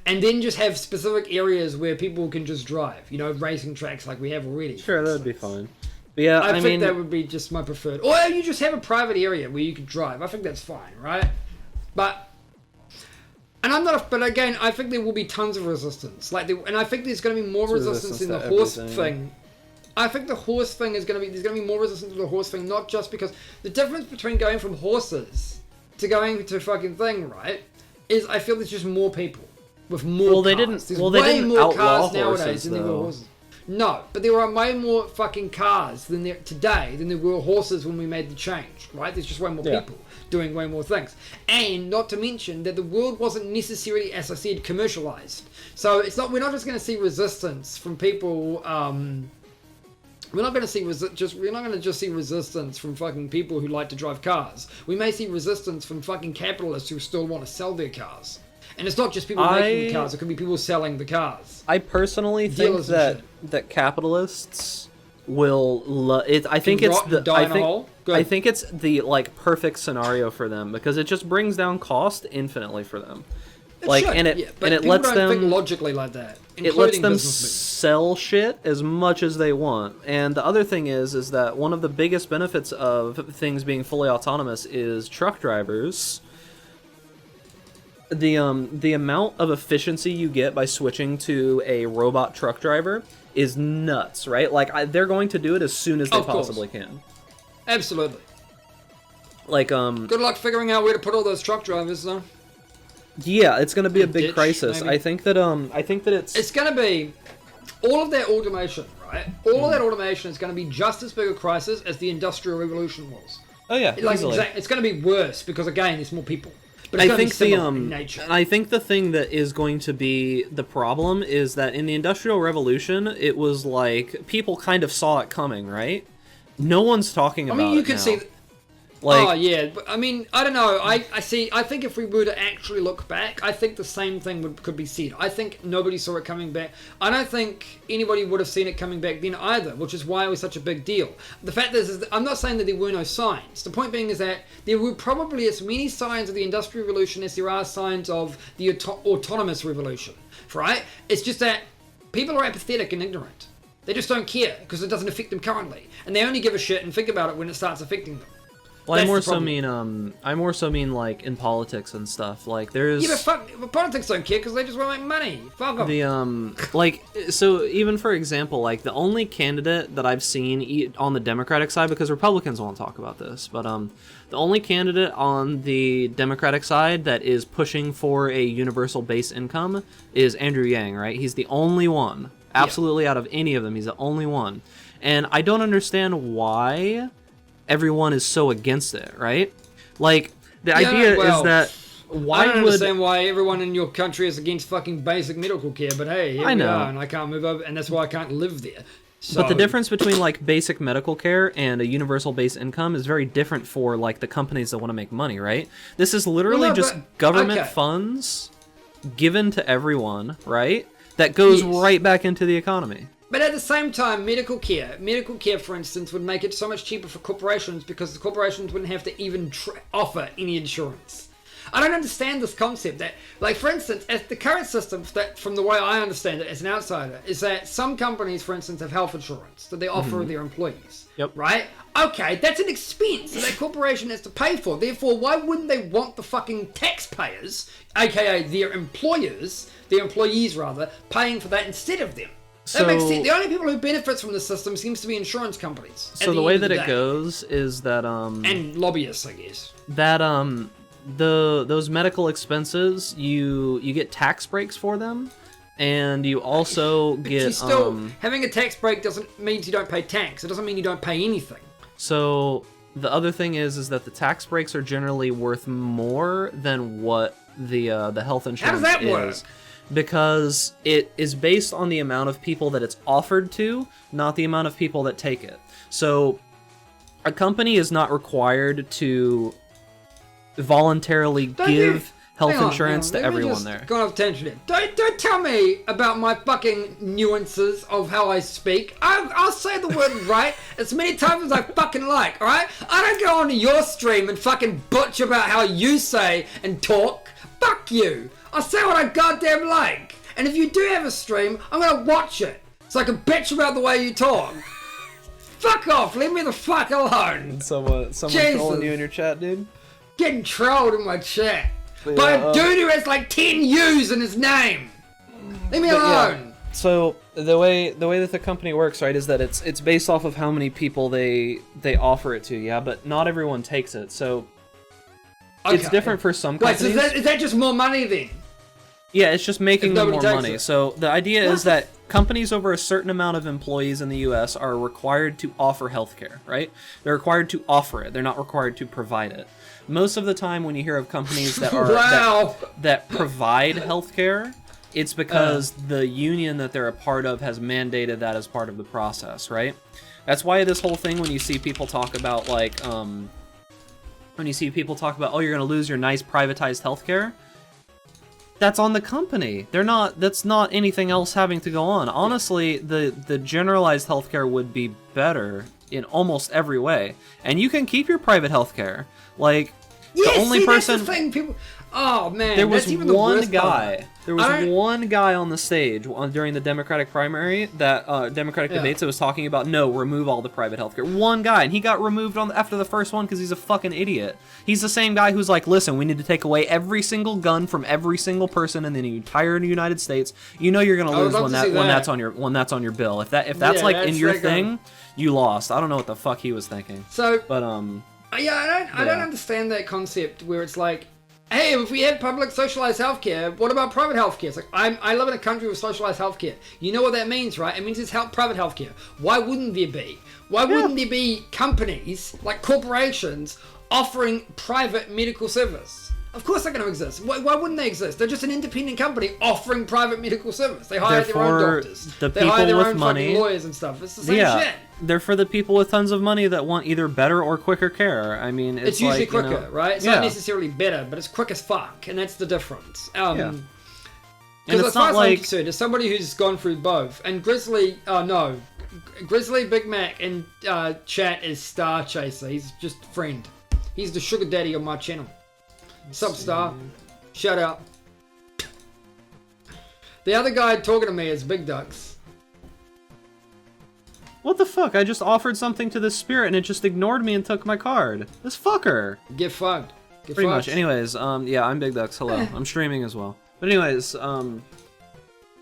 And then just have specific areas where people can just drive. Racing tracks like we have already. Sure, that would be fine. But yeah, I think that would be just my preferred. Or you just have a private area where you could drive. I think that's fine, right? But again, I think there will be tons of resistance. And I think there's going to be more resistance in the horse thing. I think the horse thing there's going to be more resistance to the horse thing, not just because the difference between going from horses to going to fucking thing, right, is I feel there's just more people with more cars. There's way more cars nowadays than there were horses. No, but there are way more fucking cars today than there were horses when we made the change, right? There's just way more people doing way more things. And not to mention that the world wasn't necessarily, as I said, commercialized. So we're not just going to see resistance from people we're not going to see we're not going to just see resistance from fucking people who like to drive cars. We may see resistance from fucking capitalists who still want to sell their cars. And it's not just people making the cars; it could be people selling the cars. I personally think that capitalists will. I think it's the like perfect scenario for them because it just brings down cost infinitely for them. It like should, and it lets them think logically like that. It lets them sell shit as much as they want. And the other thing is that one of the biggest benefits of things being fully autonomous is truck drivers. The amount of efficiency you get by switching to a robot truck driver is nuts, right? Like they're going to do it as soon as they possibly can. Absolutely. Like good luck figuring out where to put all those truck drivers, though. Yeah, it's going to be a big ditch, crisis. maybe. I think that it's going to be all of that automation, right? All of that automation is going to be just as big a crisis as the Industrial Revolution was. Oh yeah, easily. It's going to be worse because again, there's more people. But I think I think the thing that is going to be the problem is that in the Industrial Revolution, it was like people kind of saw it coming, right? No one's talking about it now. You can see. Oh yeah, but I mean, I don't know. I think if we were to actually look back, I think the same thing could be said. I think nobody saw it coming back. I don't think anybody would have seen it coming back then either, which is why it was such a big deal. The fact is I'm not saying that there were no signs. The point being is that there were probably as many signs of the Industrial Revolution as there are signs of the autonomous revolution, right? It's just that people are apathetic and ignorant. They just don't care because it doesn't affect them currently, and they only give a shit and think about it when it starts affecting them. Well, I more so mean like in politics and stuff. Like there's but politics don't care because they just want to make money. Fuck them. So even for example, like the only candidate that I've seen on the Democratic side, because Republicans won't talk about this, but the only candidate on the Democratic side that is pushing for a universal base income is Andrew Yang, right? He's the only one, absolutely out of any of them, he's the only one, and I don't understand why everyone is so against it, right? Like, the idea is that I don't understand why everyone in your country is against fucking basic medical care, but hey, here we are, and I can't move over, and that's why I can't live there. So... But the difference between, like, basic medical care and a universal base income is very different for, like, the companies that want to make money, right? This is literally government funds given to everyone, right? That goes right back into the economy. But at the same time, medical care, for instance, would make it so much cheaper for corporations because the corporations wouldn't have to even offer any insurance. I don't understand this concept that, like, for instance, as the current system, that from the way I understand it as an outsider, is that some companies, for instance, have health insurance that they offer their employees. Yep. Right? Okay, that's an expense that corporation has to pay for. Therefore, why wouldn't they want the fucking taxpayers, aka their employees, paying for that instead of them? That makes sense. The only people who benefit from the system seems to be insurance companies. So the way that it goes is that and lobbyists, I guess. That those medical expenses, you get tax breaks for them, and you also get having a tax break doesn't mean you don't pay tax. It doesn't mean you don't pay anything. So the other thing is that the tax breaks are generally worth more than what the health insurance is. How does that work? Because it is based on the amount of people that it's offered to, not the amount of people that take it. So a company is not required to voluntarily give health insurance to everyone there. Going off tangent here. Don't tell me about my fucking nuances of how I speak. I'll say the word right as many times as I fucking like, alright? I don't go onto your stream and fucking butch about how you say and talk. Fuck you. I'll say what I goddamn like. And if you do have a stream, I'm gonna watch it. So I can bitch about the way you talk. Fuck off, leave me the fuck alone. Someone trolling you in your chat, dude? Getting trolled in my chat. By a dude who has like 10 U's in his name. Leave me alone. Yeah. So the way that the company works, right, is that it's based off of how many people they offer it to, yeah, but not everyone takes it. So it's different for some companies. Wait, so is that just more money then? Yeah, it's just making them more money. So the idea is that companies over a certain amount of employees in the US are required to offer healthcare, right? They're required to offer it. They're not required to provide it. Most of the time when you hear of companies that are that provide healthcare, it's because the union that they're a part of has mandated that as part of the process, right? That's why this whole thing, when you see people talk about, like, oh, you're gonna lose your nice privatized healthcare, that's on the company. That's not anything else having to go on. Honestly, the generalized healthcare would be better in almost every way. And you can keep your private healthcare. Like, yeah, the only person... That's the thing, people... Oh, man, there was that's even the worst part. There was one guy on the stage during the Democratic primary, Democratic debates, that was talking about, no, remove all the private healthcare. One guy, and he got removed after the first one because he's a fucking idiot. He's the same guy who's like, listen, we need to take away every single gun from every single person in the entire United States. You know you're gonna lose when that's on your bill. If that's like in your thing, you lost. I don't know what the fuck he was thinking. So, but yeah, I don't understand that concept where it's like, hey, if we had public socialized healthcare, what about private healthcare? It's like, I live in a country with socialized healthcare. You know what that means, right? It means it's private healthcare. Why wouldn't there be? Why wouldn't there be companies, like corporations, offering private medical service? Of course they're going to exist. Why wouldn't they exist? They're just an independent company offering private medical service. They hire their own doctors. They hire their own fucking lawyers and stuff. It's the same shit. They're for the people with tons of money that want either better or quicker care. I mean, it's usually like, quicker, right? It's not necessarily better, but it's quick as fuck, and that's the difference. Because as far as I'm concerned, as somebody who's gone through both, and Grizzly, Grizzly Big Mac in chat is Star Chaser. He's just a friend. He's the sugar daddy on my channel. Sup, Star? Shout out. The other guy talking to me is BigDucks. What the fuck? I just offered something to this spirit and it just ignored me and took my card. This fucker. Get fucked. Pretty much. Anyways, yeah, I'm BigDucks. Hello. I'm streaming as well. But anyways,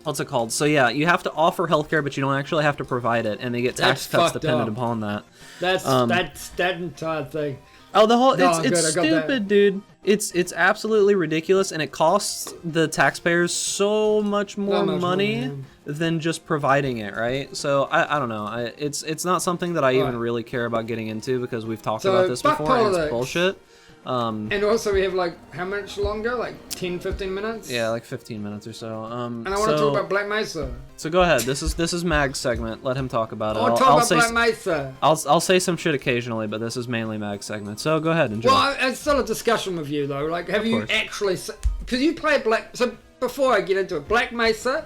what's it called? So yeah, you have to offer healthcare, but you don't actually have to provide it, and they get tax cuts dependent upon that. That's that entire thing. Oh, the whole it's stupid, dude. It's absolutely ridiculous, and it costs the taxpayers so much more money than just providing it, right? So I don't know. It's not something that I even really care about getting into because we've talked about this before. And it's bullshit. And also we have like how much longer? Like 10-15 minutes? Yeah, like 15 minutes or so. And I want to talk about Black Mesa. So go ahead. This is Mag's segment. Let him talk about it. I'll talk about Black Mesa. I'll say some shit occasionally, but this is mainly Mag's segment. So go ahead, enjoy. Well, it's still a discussion with you though. Like, have you actually? Because you play So before I get into it, Black Mesa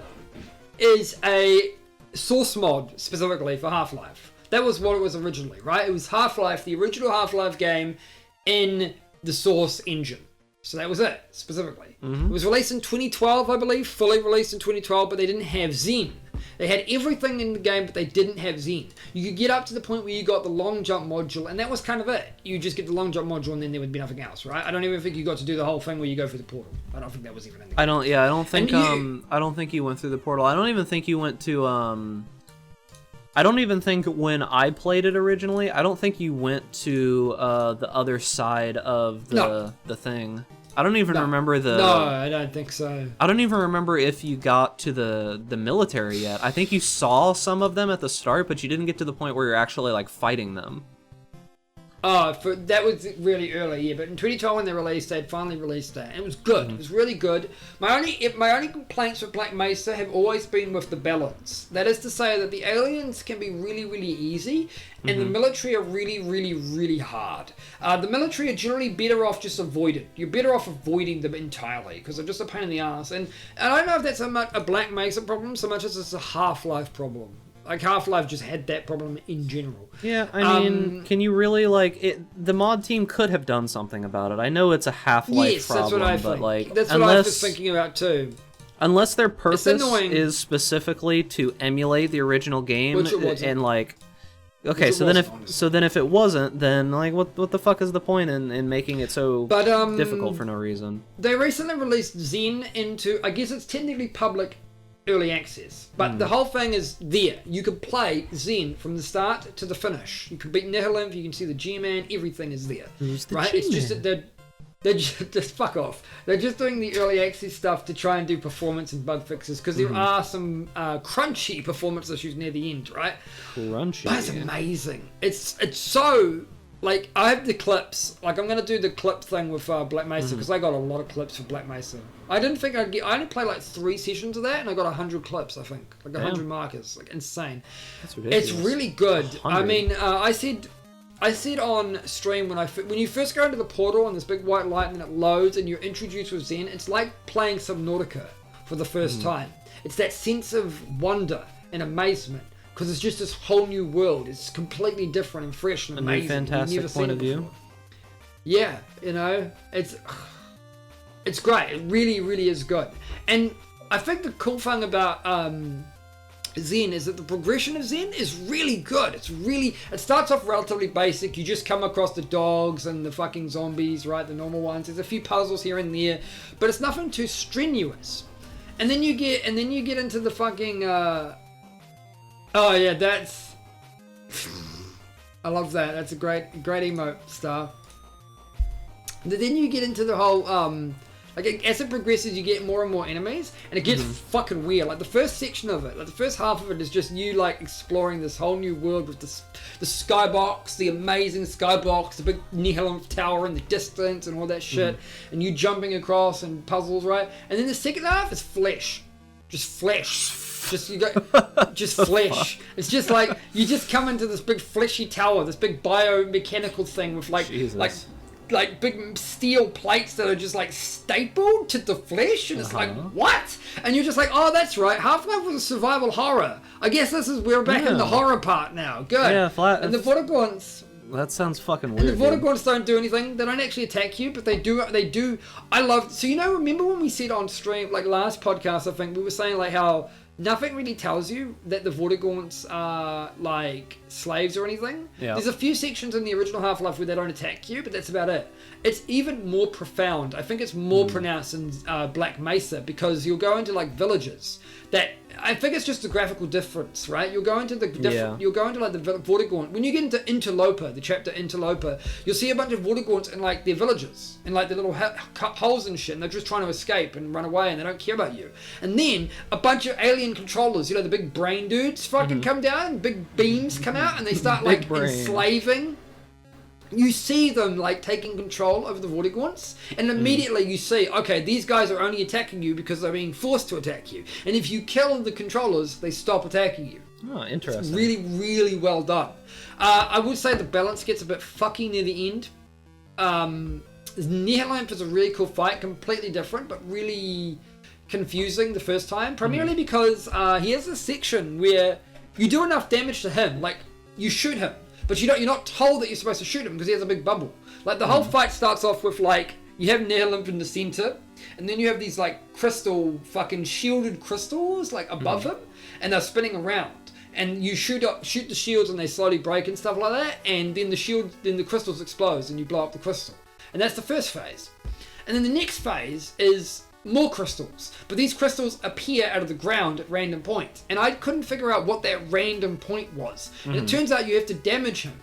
is a source mod specifically for Half-Life. That was what it was originally, right? It was Half-Life, the original Half-Life game in the Source engine. So that was it, specifically. It was released in 2012, I believe, fully released in 2012, but they didn't have Xen. They had everything in the game, but they didn't have Xen. You could get up to the point where you got the long jump module, and that was kind of it. You just get the long jump module, and then there would be nothing else, right? I don't even think you got to do the whole thing where you go through the portal. I don't think that was even in the game. I don't think you went through the portal. I don't even think you went to, I don't even think when I played it originally, I don't think you went to the other side of the thing. I don't even remember the... No, I don't think so. I don't even remember if you got to the military yet. I think you saw some of them at the start, but you didn't get to the point where you're actually like fighting them. Oh, that was really early, yeah. But in 2012 when they released, they'd finally released that. It was good. It was really good. My only complaints with Black Mesa have always been with the balance. That is to say that the aliens can be really, really easy, and the military are really, really, really hard. The military are generally better off just avoided. You're better off avoiding them entirely, because they're just a pain in the ass. And I don't know if that's a Black Mesa problem so much as it's a Half-Life problem. Like, Half-Life just had that problem in general. Yeah, I mean, can you really, like, the mod team could have done something about it. I know it's a Half-Life problem, that's what I but, think. like, that's what I was thinking about, too. Unless their purpose is specifically to emulate the original game, which it wasn't. And, like... Okay, so then if it wasn't, then, like, what the fuck is the point in making it so difficult for no reason? They recently released Xen into, I guess it's technically public early access, but the whole thing is there. You can play Xen from the start to the finish. You can beat Nihilinth, you can see the G-Man, everything is there. Who's the right? G-Man? It's just that they're just fuck off. They're just doing the early access stuff to try and do performance and bug fixes, because there are some crunchy performance issues near the end, right? Crunchy. But it's amazing. It's so like, I have the clips. Like, I'm gonna do the clip thing with Black Mesa because I got a lot of clips for Black Mesa. I didn't think I'd get. I only played like 3 sessions of that, and I got 100 clips. I think like 100 markers, like insane. That's ridiculous. It's really good. 100. I mean, I said on stream when you first go into the portal and this big white light and then it loads and you're introduced with Zen, it's like playing Subnautica for the first time. It's that sense of wonder and amazement because it's just this whole new world. It's completely different and fresh and amazing. A fantastic point of view. Yeah, you know, it's great. It really, really is good. And I think the cool thing about Zen is that the progression of Zen is really good. It starts off relatively basic. You just come across the dogs and the fucking zombies, right? The normal ones. There's a few puzzles here and there, but it's nothing too strenuous. And then you get into the fucking oh yeah, that's I love that. That's a great emote, Star. But then you get into the whole like as it progresses, you get more and more enemies, and it gets fucking weird. Like the first section of it, like the first half of it is just you like exploring this whole new world with the skybox, the amazing skybox, the big Nihilum tower in the distance, and all that shit, and you jumping across and puzzles, right? And then the second half is flesh, just flesh. Just you go, just flesh. It's just like you just come into this big fleshy tower, this big biomechanical thing with like Jesus. like big steel plates that are just like stapled to the flesh, and it's like what? And you're just like, oh, that's right. Half-Life was a survival horror. I guess we're back in the horror part now. Good. Yeah, flat. And the Vortigaunt's. That sounds fucking weird. And the Vortigaunt's don't do anything. They don't actually attack you, but they do. I love. So remember when we said on stream, like last podcast, I think we were saying like how nothing really tells you that the Vortigaunts are like slaves or anything. Yeah. There's a few sections in the original Half-Life where they don't attack you, but that's about it. It's even more profound. I think it's more pronounced in Black Mesa because you'll go into like villages that I think it's just a graphical difference, right? You'll go into the different. You'll go into like the Vortigaunt. When you get into Interloper, the chapter Interloper, you'll see a bunch of Vortigaunts in like their villages, in like the little holes and shit, and they're just trying to escape and run away, and they don't care about you. And then a bunch of alien controllers, the big brain dudes, fucking come down, and big beams come out, and they start like enslaving. You see them like taking control over the Vortigaunts, and immediately you see, okay, these guys are only attacking you because they're being forced to attack you. And if you kill the controllers, they stop attacking you. Oh, interesting. It's really, really well done. I would say the balance gets a bit fucky near the end. Nihilum is a really cool fight, completely different, but really confusing the first time. Primarily because he has a section where you do enough damage to him, like you shoot him. But you're not told that you're supposed to shoot him because he has a big bubble. Like the whole fight starts off with like you have Nihilum in the center, and then you have these like crystal fucking shielded crystals like above him, and they're spinning around. And you shoot the shields and they slowly break and stuff like that, and then the crystals explode and you blow up the crystal. And that's the first phase. And then the next phase is more crystals, but these crystals appear out of the ground at random points, and I couldn't figure out what that random point was. And it turns out you have to damage him,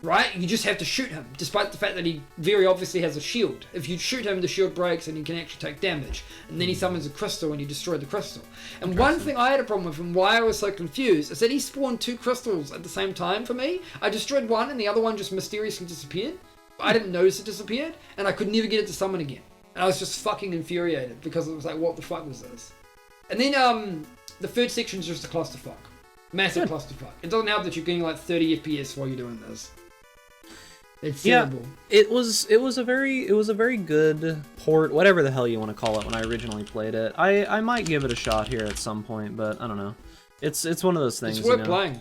right? You just have to shoot him, despite the fact that he very obviously has a shield. If you shoot him, the shield breaks and you can actually take damage. And then he summons a crystal and you destroy the crystal. And one thing I had a problem with and why I was so confused is that he spawned 2 crystals at the same time for me. I destroyed one and the other one just mysteriously disappeared. I didn't notice it disappeared, and I could never get it to summon again. And I was just fucking infuriated because it was like, what the fuck was this? And then the third section is just a clusterfuck. Massive clusterfuck. It doesn't help that you're getting like 30 FPS while you're doing this. It's terrible. It was a very good port, whatever the hell you want to call it, when I originally played it. I might give it a shot here at some point, but I don't know. It's one of those things. It's worth playing.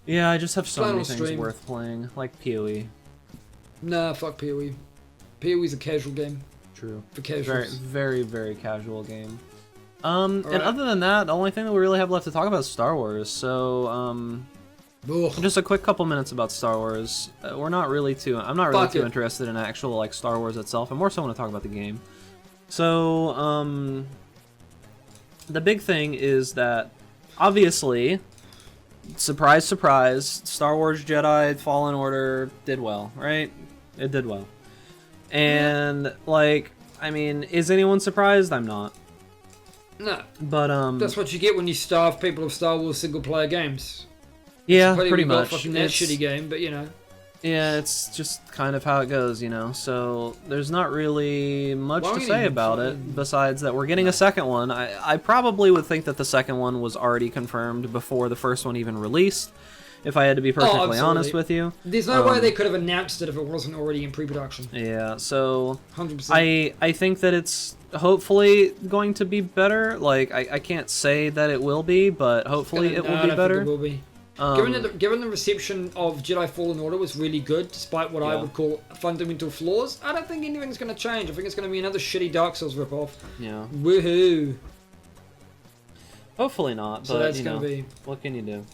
Yeah, I just have so many things worth playing, like PoE. Nah, fuck PoE. PoE's a casual game. True. For casuals. Very, very, very casual game. And other than that, the only thing that we really have left to talk about is Star Wars. So, just a quick couple minutes about Star Wars. I'm not really too interested in actual like Star Wars itself. I more so want to talk about the game. So, the big thing is that obviously, surprise, surprise, Star Wars Jedi Fallen Order did well, right? It did well. And, like, I mean, is anyone surprised? I'm not. No. But, that's what you get when you starve people of Star Wars single-player games. Yeah, pretty much. Fucking that shitty game, but, you know. Yeah, it's just kind of how it goes, you know. So there's not really much to say about it besides that we're getting a second one. I probably would think that the second one was already confirmed before the first one even released, if I had to be perfectly honest with you. There's no way they could have announced it if it wasn't already in pre-production. Yeah, so 100%. I think that it's hopefully going to be better. Like, I can't say that it will be, but hopefully it will be better. It will be. Given the reception of Jedi Fallen Order was really good, despite what I would call fundamental flaws, I don't think anything's going to change. I think it's going to be another shitty Dark Souls ripoff. Yeah. Woohoo. Hopefully not, So but that's you going know, to be... what can you do?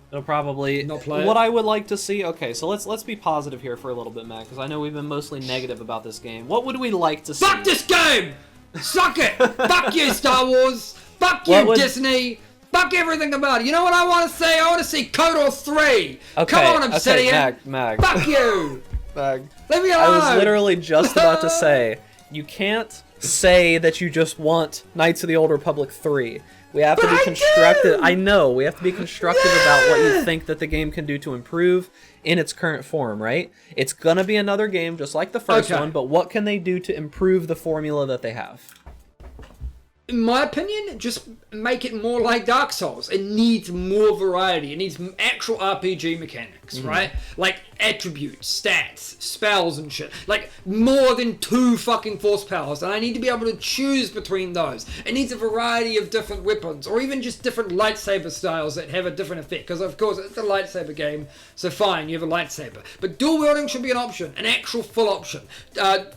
It'll probably... Not play what it. I would like to see... Okay, so let's be positive here for a little bit, Matt, because I know we've been mostly negative about this game. What would we like to see? Fuck this game! Suck it! Fuck you, Star Wars! Fuck you, Disney! Fuck everything about it. You know what I want to say? I want to see KOTOR 3. Okay, Come on, Obsidian. Okay, Mag. Fuck you. Mag. Leave me alone. I was literally just about to say, you can't say that you just want Knights of the Old Republic 3. We have to be constructive. I know. We have to be constructive about what you think that the game can do to improve in its current form, right? It's gonna be another game just like the first one, but what can they do to improve the formula that they have? In my opinion, just make it more like Dark Souls. It needs more variety. It needs actual RPG mechanics, right? Like attributes, stats, spells and shit. Like more than 2 fucking force powers. And I need to be able to choose between those. It needs a variety of different weapons. Or even just different lightsaber styles that have a different effect. Because of course it's a lightsaber game. So fine, you have a lightsaber. But dual wielding should be an option. An actual full option.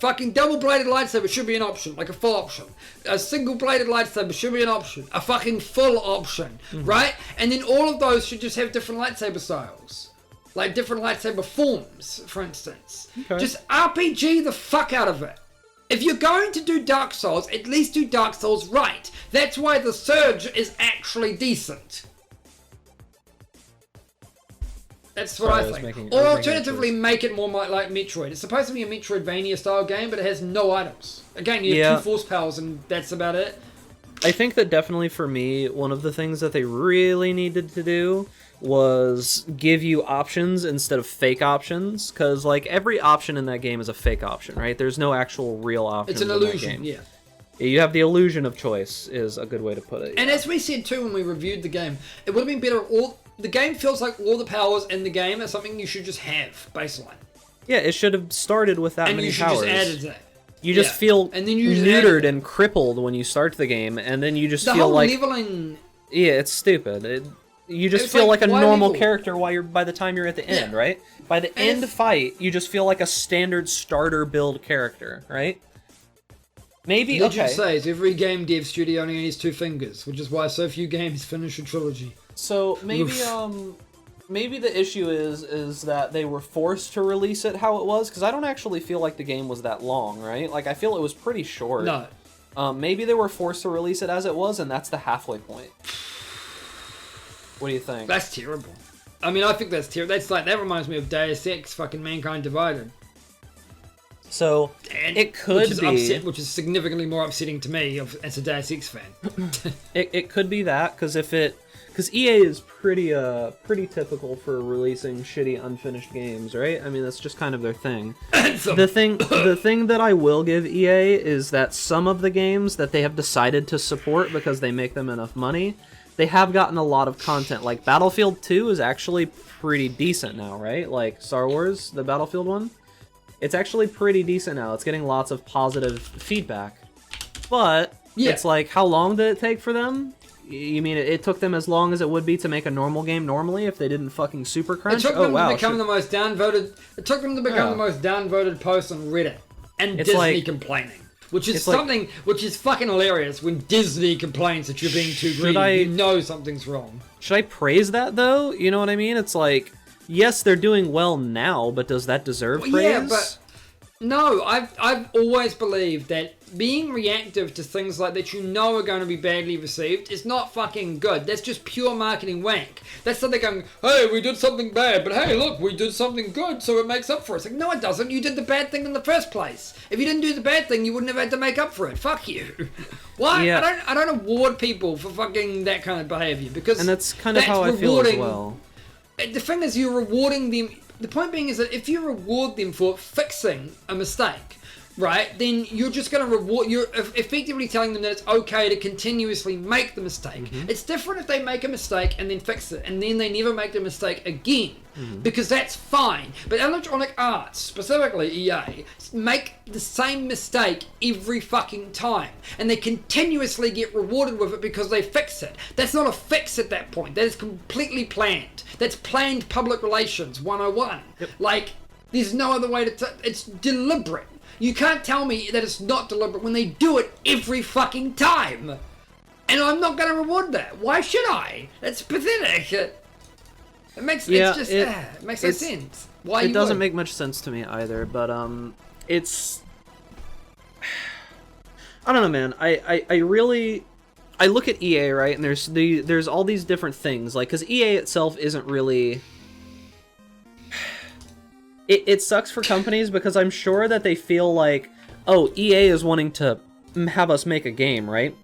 Fucking double-bladed lightsaber should be an option. Like a full option. A single-bladed lightsaber should be an option. A fucking full option. Right? And then all of those should just have different lightsaber styles. Like different lightsaber forms, for instance. Okay. Just RPG the fuck out of it. If you're going to do Dark Souls, at least do Dark Souls right. That's why the Surge is actually decent. That's what I think. Or alternatively, make it more like Metroid. It's supposed to be a Metroidvania style game, but it has no items. Again, you have 2 force powers and that's about it. I think that definitely for me, one of the things that they really needed to do was give you options instead of fake options, because like every option in that game is a fake option, right? There's no actual real option. It's an illusion, yeah. You have the illusion of choice is a good way to put it. And as we said too when we reviewed the game, it would have been better. The game feels like all the powers in the game are something you should just have baseline. Yeah, it should have started with that many powers. And you should just added that. You just feel and then you neutered and crippled when you start the game, and then you just feel like leveling. Yeah, it's stupid. You just feel like a normal character by the time you're at the end, right? By the end fight, you just feel like a standard starter build character, right? Maybe Legend says every game dev studio only needs 2 fingers, which is why so few games finish a trilogy. So maybe maybe the issue is that they were forced to release it how it was, because I don't actually feel like the game was that long, right? Like I feel it was pretty short. No. Maybe they were forced to release it as it was, and that's the halfway point. What do you think? That's terrible. I mean, I think that's terrible. That reminds me of Deus Ex, fucking Mankind Divided. So it could be, which is significantly more upsetting to me as a Deus Ex fan. it could be that because EA is pretty typical for releasing shitty unfinished games, right? I mean, that's just kind of their thing. The thing that I will give EA is that some of the games that they have decided to support because they make them enough money, they have gotten a lot of content. Like Battlefield 2 is actually pretty decent now, right? Like Star Wars, the Battlefield one. It's actually pretty decent now. It's getting lots of positive feedback. But it's like, how long did it take for them? You mean it took them as long as it would be to make a normal game normally if they didn't fucking super crunch? It took them to become the most downvoted. It took them to become the most downvoted post on Reddit, and it's Disney complaining, which is something which is fucking hilarious. When Disney complains that you're being too greedy, you know something's wrong. Should I praise that though? You know what I mean? It's like, yes, they're doing well now, but does that deserve praise? Yeah, but no, I've always believed that being reactive to things like that you know are going to be badly received is not fucking good. That's just pure marketing wank. That's something going, hey, we did something bad, but hey, look, we did something good, so it makes up for it. It's like, no, it doesn't. You did the bad thing in the first place. If you didn't do the bad thing, you wouldn't have had to make up for it. Fuck you. Why? Yeah. I don't award people for fucking that kind of behavior, because and that's kind of how I feel as well. The thing is, you're rewarding them. the point being is that if you reward them for fixing a mistake, right, then you're just going to reward, you're effectively telling them that it's okay to continuously make the mistake. It's different if they make a mistake and then fix it, and then they never make the mistake again, because that's fine. But Electronic Arts, specifically EA, make the same mistake every fucking time, and they continuously get rewarded with it because they fix it. That's not a fix at that point. That is completely planned. That's planned public relations 101. Like, there's no other way to... it's deliberate. You can't tell me that it's not deliberate when they do it every fucking time. And I'm not going to reward that. Why should I? It's pathetic. It makes it makes no sense. Why it doesn't make much sense to me either, but it's I don't know, man. I really look at EA, right? And there's all these different things, like, cuz EA itself isn't really It sucks for companies because I'm sure that they feel like, oh, EA is wanting to have us make a game, right?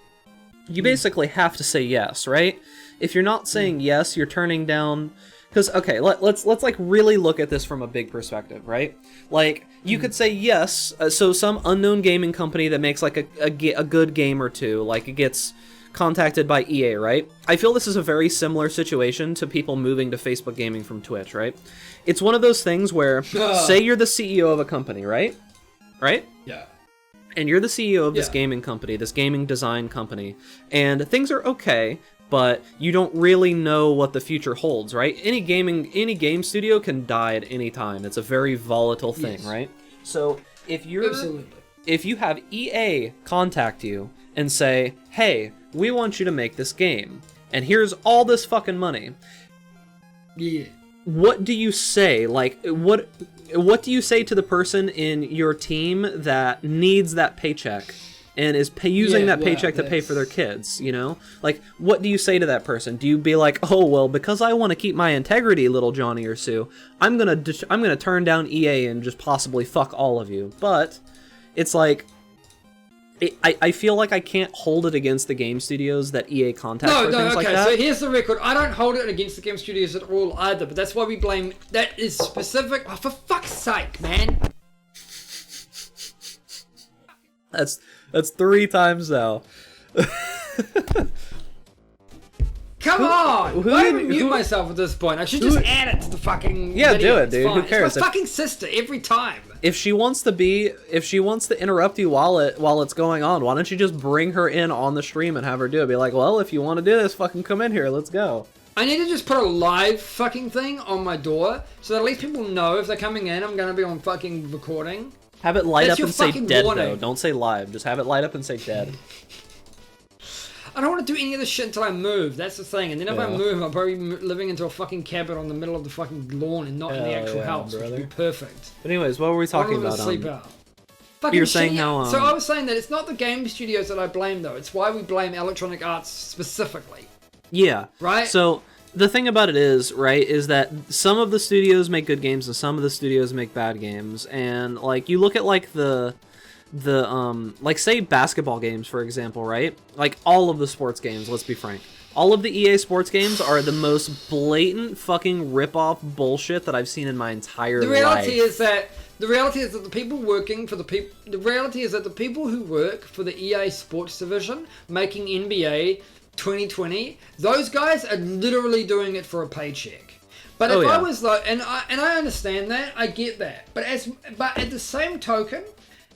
You basically have to say yes, right? If you're not saying yes, you're turning down... Because, okay, let's like really look at this from a big perspective, right? Like, you could say yes, so some unknown gaming company that makes like a good game or two, like it gets contacted by EA, right? I feel this is a very similar situation to people moving to Facebook gaming from Twitch, right? It's one of those things where, say you're the CEO of a company, right? Right? Yeah. And you're the CEO of this gaming company, this gaming design company, and things are okay, but you don't really know what the future holds, right? Any game studio can die at any time. It's a very volatile thing, right? So if you have EA contact you and say, hey, we want you to make this game, and here's all this fucking money. Yeah. What do you say? Like, what do you say to the person in your team that needs that paycheck and is using that paycheck to pay for their kids, you know? Like, what do you say to that person? Do you be like, oh, well, because I want to keep my integrity, little Johnny or Sue, I'm gonna turn down EA and just possibly fuck all of you. But it's like, I feel like I can't hold it against the game studios that EA contacts for things like that. So here's the record. I don't hold it against the game studios at all either, but that's why we blame... That is specific... Oh, for fuck's sake, man. That's 3 times now. Come on! I even mute myself at this point. I should just add it to the fucking video. Do it, dude. Who cares? It's my fucking sister every time. If she wants to interrupt you while it's going on, why don't you just bring her in on the stream and have her do it? Be like, well, if you want to do this, fucking come in here. Let's go. I need to just put a live fucking thing on my door so that at least people know if they're coming in, I'm gonna be on fucking recording. Have it light up and say dead, warning. though. Don't say live. Just have it light up and say dead. I don't want to do any of this shit until I move. That's the thing. And then if I move, I'll probably be living into a fucking cabin on the middle of the fucking lawn and not in the actual house, which would be perfect. But anyways, what were we talking about? Sleep out. Fucking you're saying how... So I was saying that it's not the game studios that I blame, though. It's why we blame Electronic Arts specifically. Yeah. Right? So the thing about it is, right, is that some of the studios make good games and some of the studios make bad games. And, like, you look at, like, like, say basketball games, for example, right? Like, all of the sports games, let's be frank. All of the EA sports games are the most blatant fucking rip-off bullshit that I've seen in my entire life. The reality is that the people working for the reality is that the people who work for the EA Sports division making NBA 2020, those guys are literally doing it for a paycheck. But if I was like, and I understand that, I get that. But at the same token,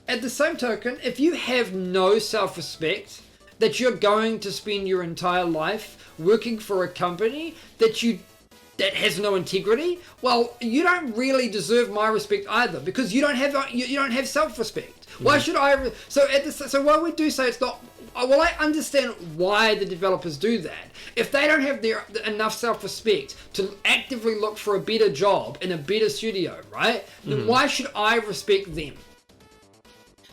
if you have no self-respect, that you're going to spend your entire life working for a company that has no integrity, well, you don't really deserve my respect either, because you don't have self-respect. Why should I? So while we do say it's not, well, I understand why the developers do that. If they don't have enough self-respect to actively look for a better job in a better studio, right? Then why should I respect them?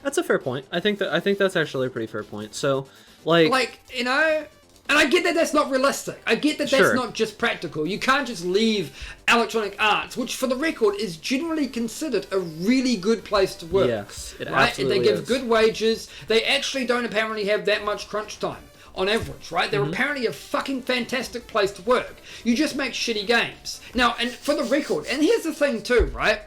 That's a fair point. I think that's actually a pretty fair point. So, like, you know, and I get that that's not realistic. I get that that's not just practical. You can't just leave Electronic Arts, which, for the record, is generally considered a really good place to work. Yes, it right? absolutely They give is. good wages. They actually don't apparently have that much crunch time. on average, right? They're apparently a fucking fantastic place to work. You just make shitty games. Now, and for the record, and here's the thing too, right?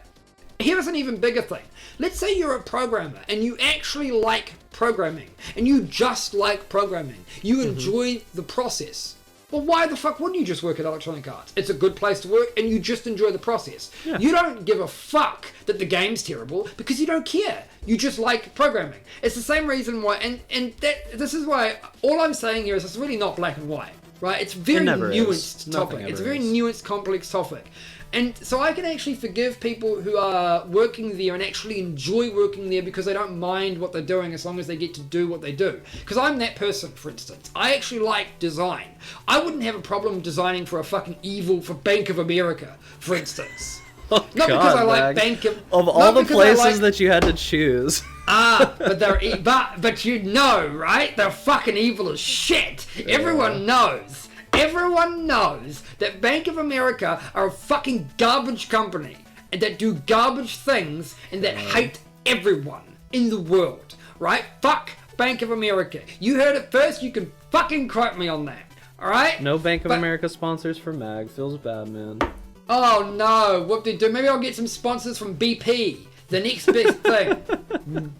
Here's an even bigger thing. Let's say you're a programmer and you actually like programming and you just like programming. You enjoy the process. Well, why the fuck wouldn't you just work at Electronic Arts? It's a good place to work and you just enjoy the process. Yeah. You don't give a fuck that the game's terrible because you don't care. You just like programming. It's the same reason why, and this is why all I'm saying here is it's really not black and white, right? It's a very nuanced topic. It's a very nuanced, complex topic. And so I can actually forgive people who are working there and actually enjoy working there because they don't mind what they're doing as long as they get to do what they do. Because I'm that person, for instance. I actually like design. I wouldn't have a problem designing for a fucking for Bank of America, for instance. Oh, not God, because I like Mag. Bank of... Of all the places that you had to choose. But they're but you know, right? They're fucking evil as shit. Yeah. Everyone knows. Everyone knows that Bank of America are a fucking garbage company and that do garbage things and that hate everyone in the world, right? Fuck Bank of America. You heard it first, you can fucking quote me on that, alright? No Bank of America sponsors for Mag. Feels bad, man. Oh no, whoop-de-doo. Maybe I'll get some sponsors from BP. The next best thing.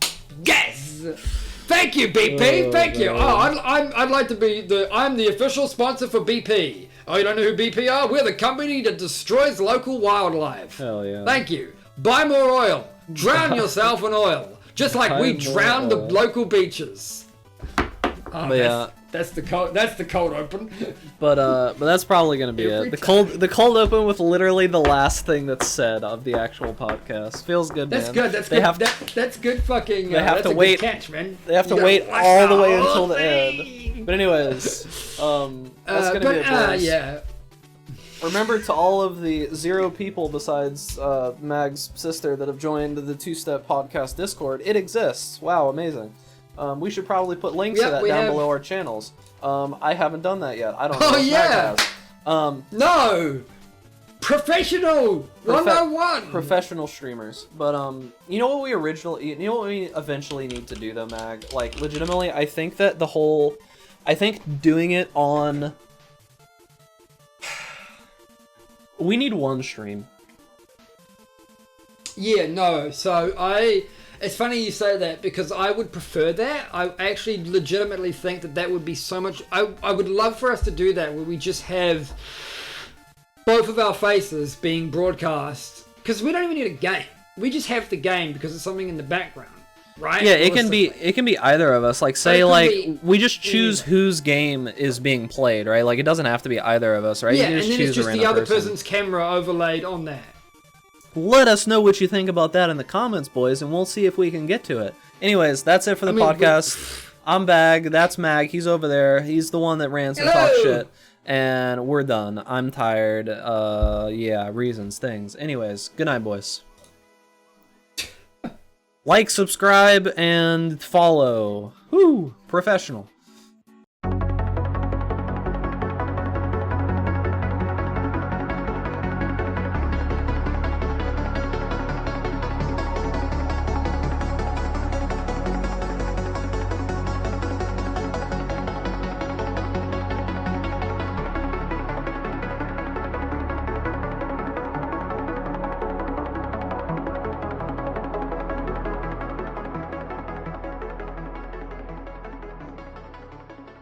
Yes! Thank you, BP. Thank you. I'd like to be I'm the official sponsor for BP. Oh, you don't know who BP are? We're the company that destroys local wildlife. Hell yeah. Thank you. Buy more oil. Drown yourself in oil. Just like we drown the local beaches. Oh, yeah. That's the cold open. But that's probably gonna be it. The cold open with literally the last thing that's said of the actual podcast. Feels good, man. That's good. That's good. That's good. Fucking. They have to wait. Catch, man. They have to wait all the way until the end. But anyways, that's gonna be it, boys. Yeah. Remember, to all of the 0 people besides Mag's sister that have joined the Two Step Podcast Discord, it exists. Wow, amazing. We should probably put links to that down below our channels. I haven't done that yet. I don't know if Mag has. No! Professional 101! Professional streamers. But, you know what we eventually need to do, though, Mag? Like, legitimately, I think that I think doing it on... We need one stream. Yeah, no. So it's funny you say that because I would prefer that. I actually legitimately think that would be so much... I would love for us to do that where we just have both of our faces being broadcast. Because we don't even need a game. We just have the game because it's something in the background. Right? Yeah, it can be either of us. Like, say, we just choose whose game is being played, right? Like, it doesn't have to be either of us, right? Yeah, you can and then it's just the other person's camera overlaid on that. Let us know what you think about that in the comments, boys, and we'll see if we can get to it. Anyways, that's it for the podcast. I'm Bag, that's Mag, he's over there. He's the one that rants and talks shit. And we're done. I'm tired. Yeah, reasons, things. Anyways, good night, boys. Like, subscribe, and follow. Woo! Professional.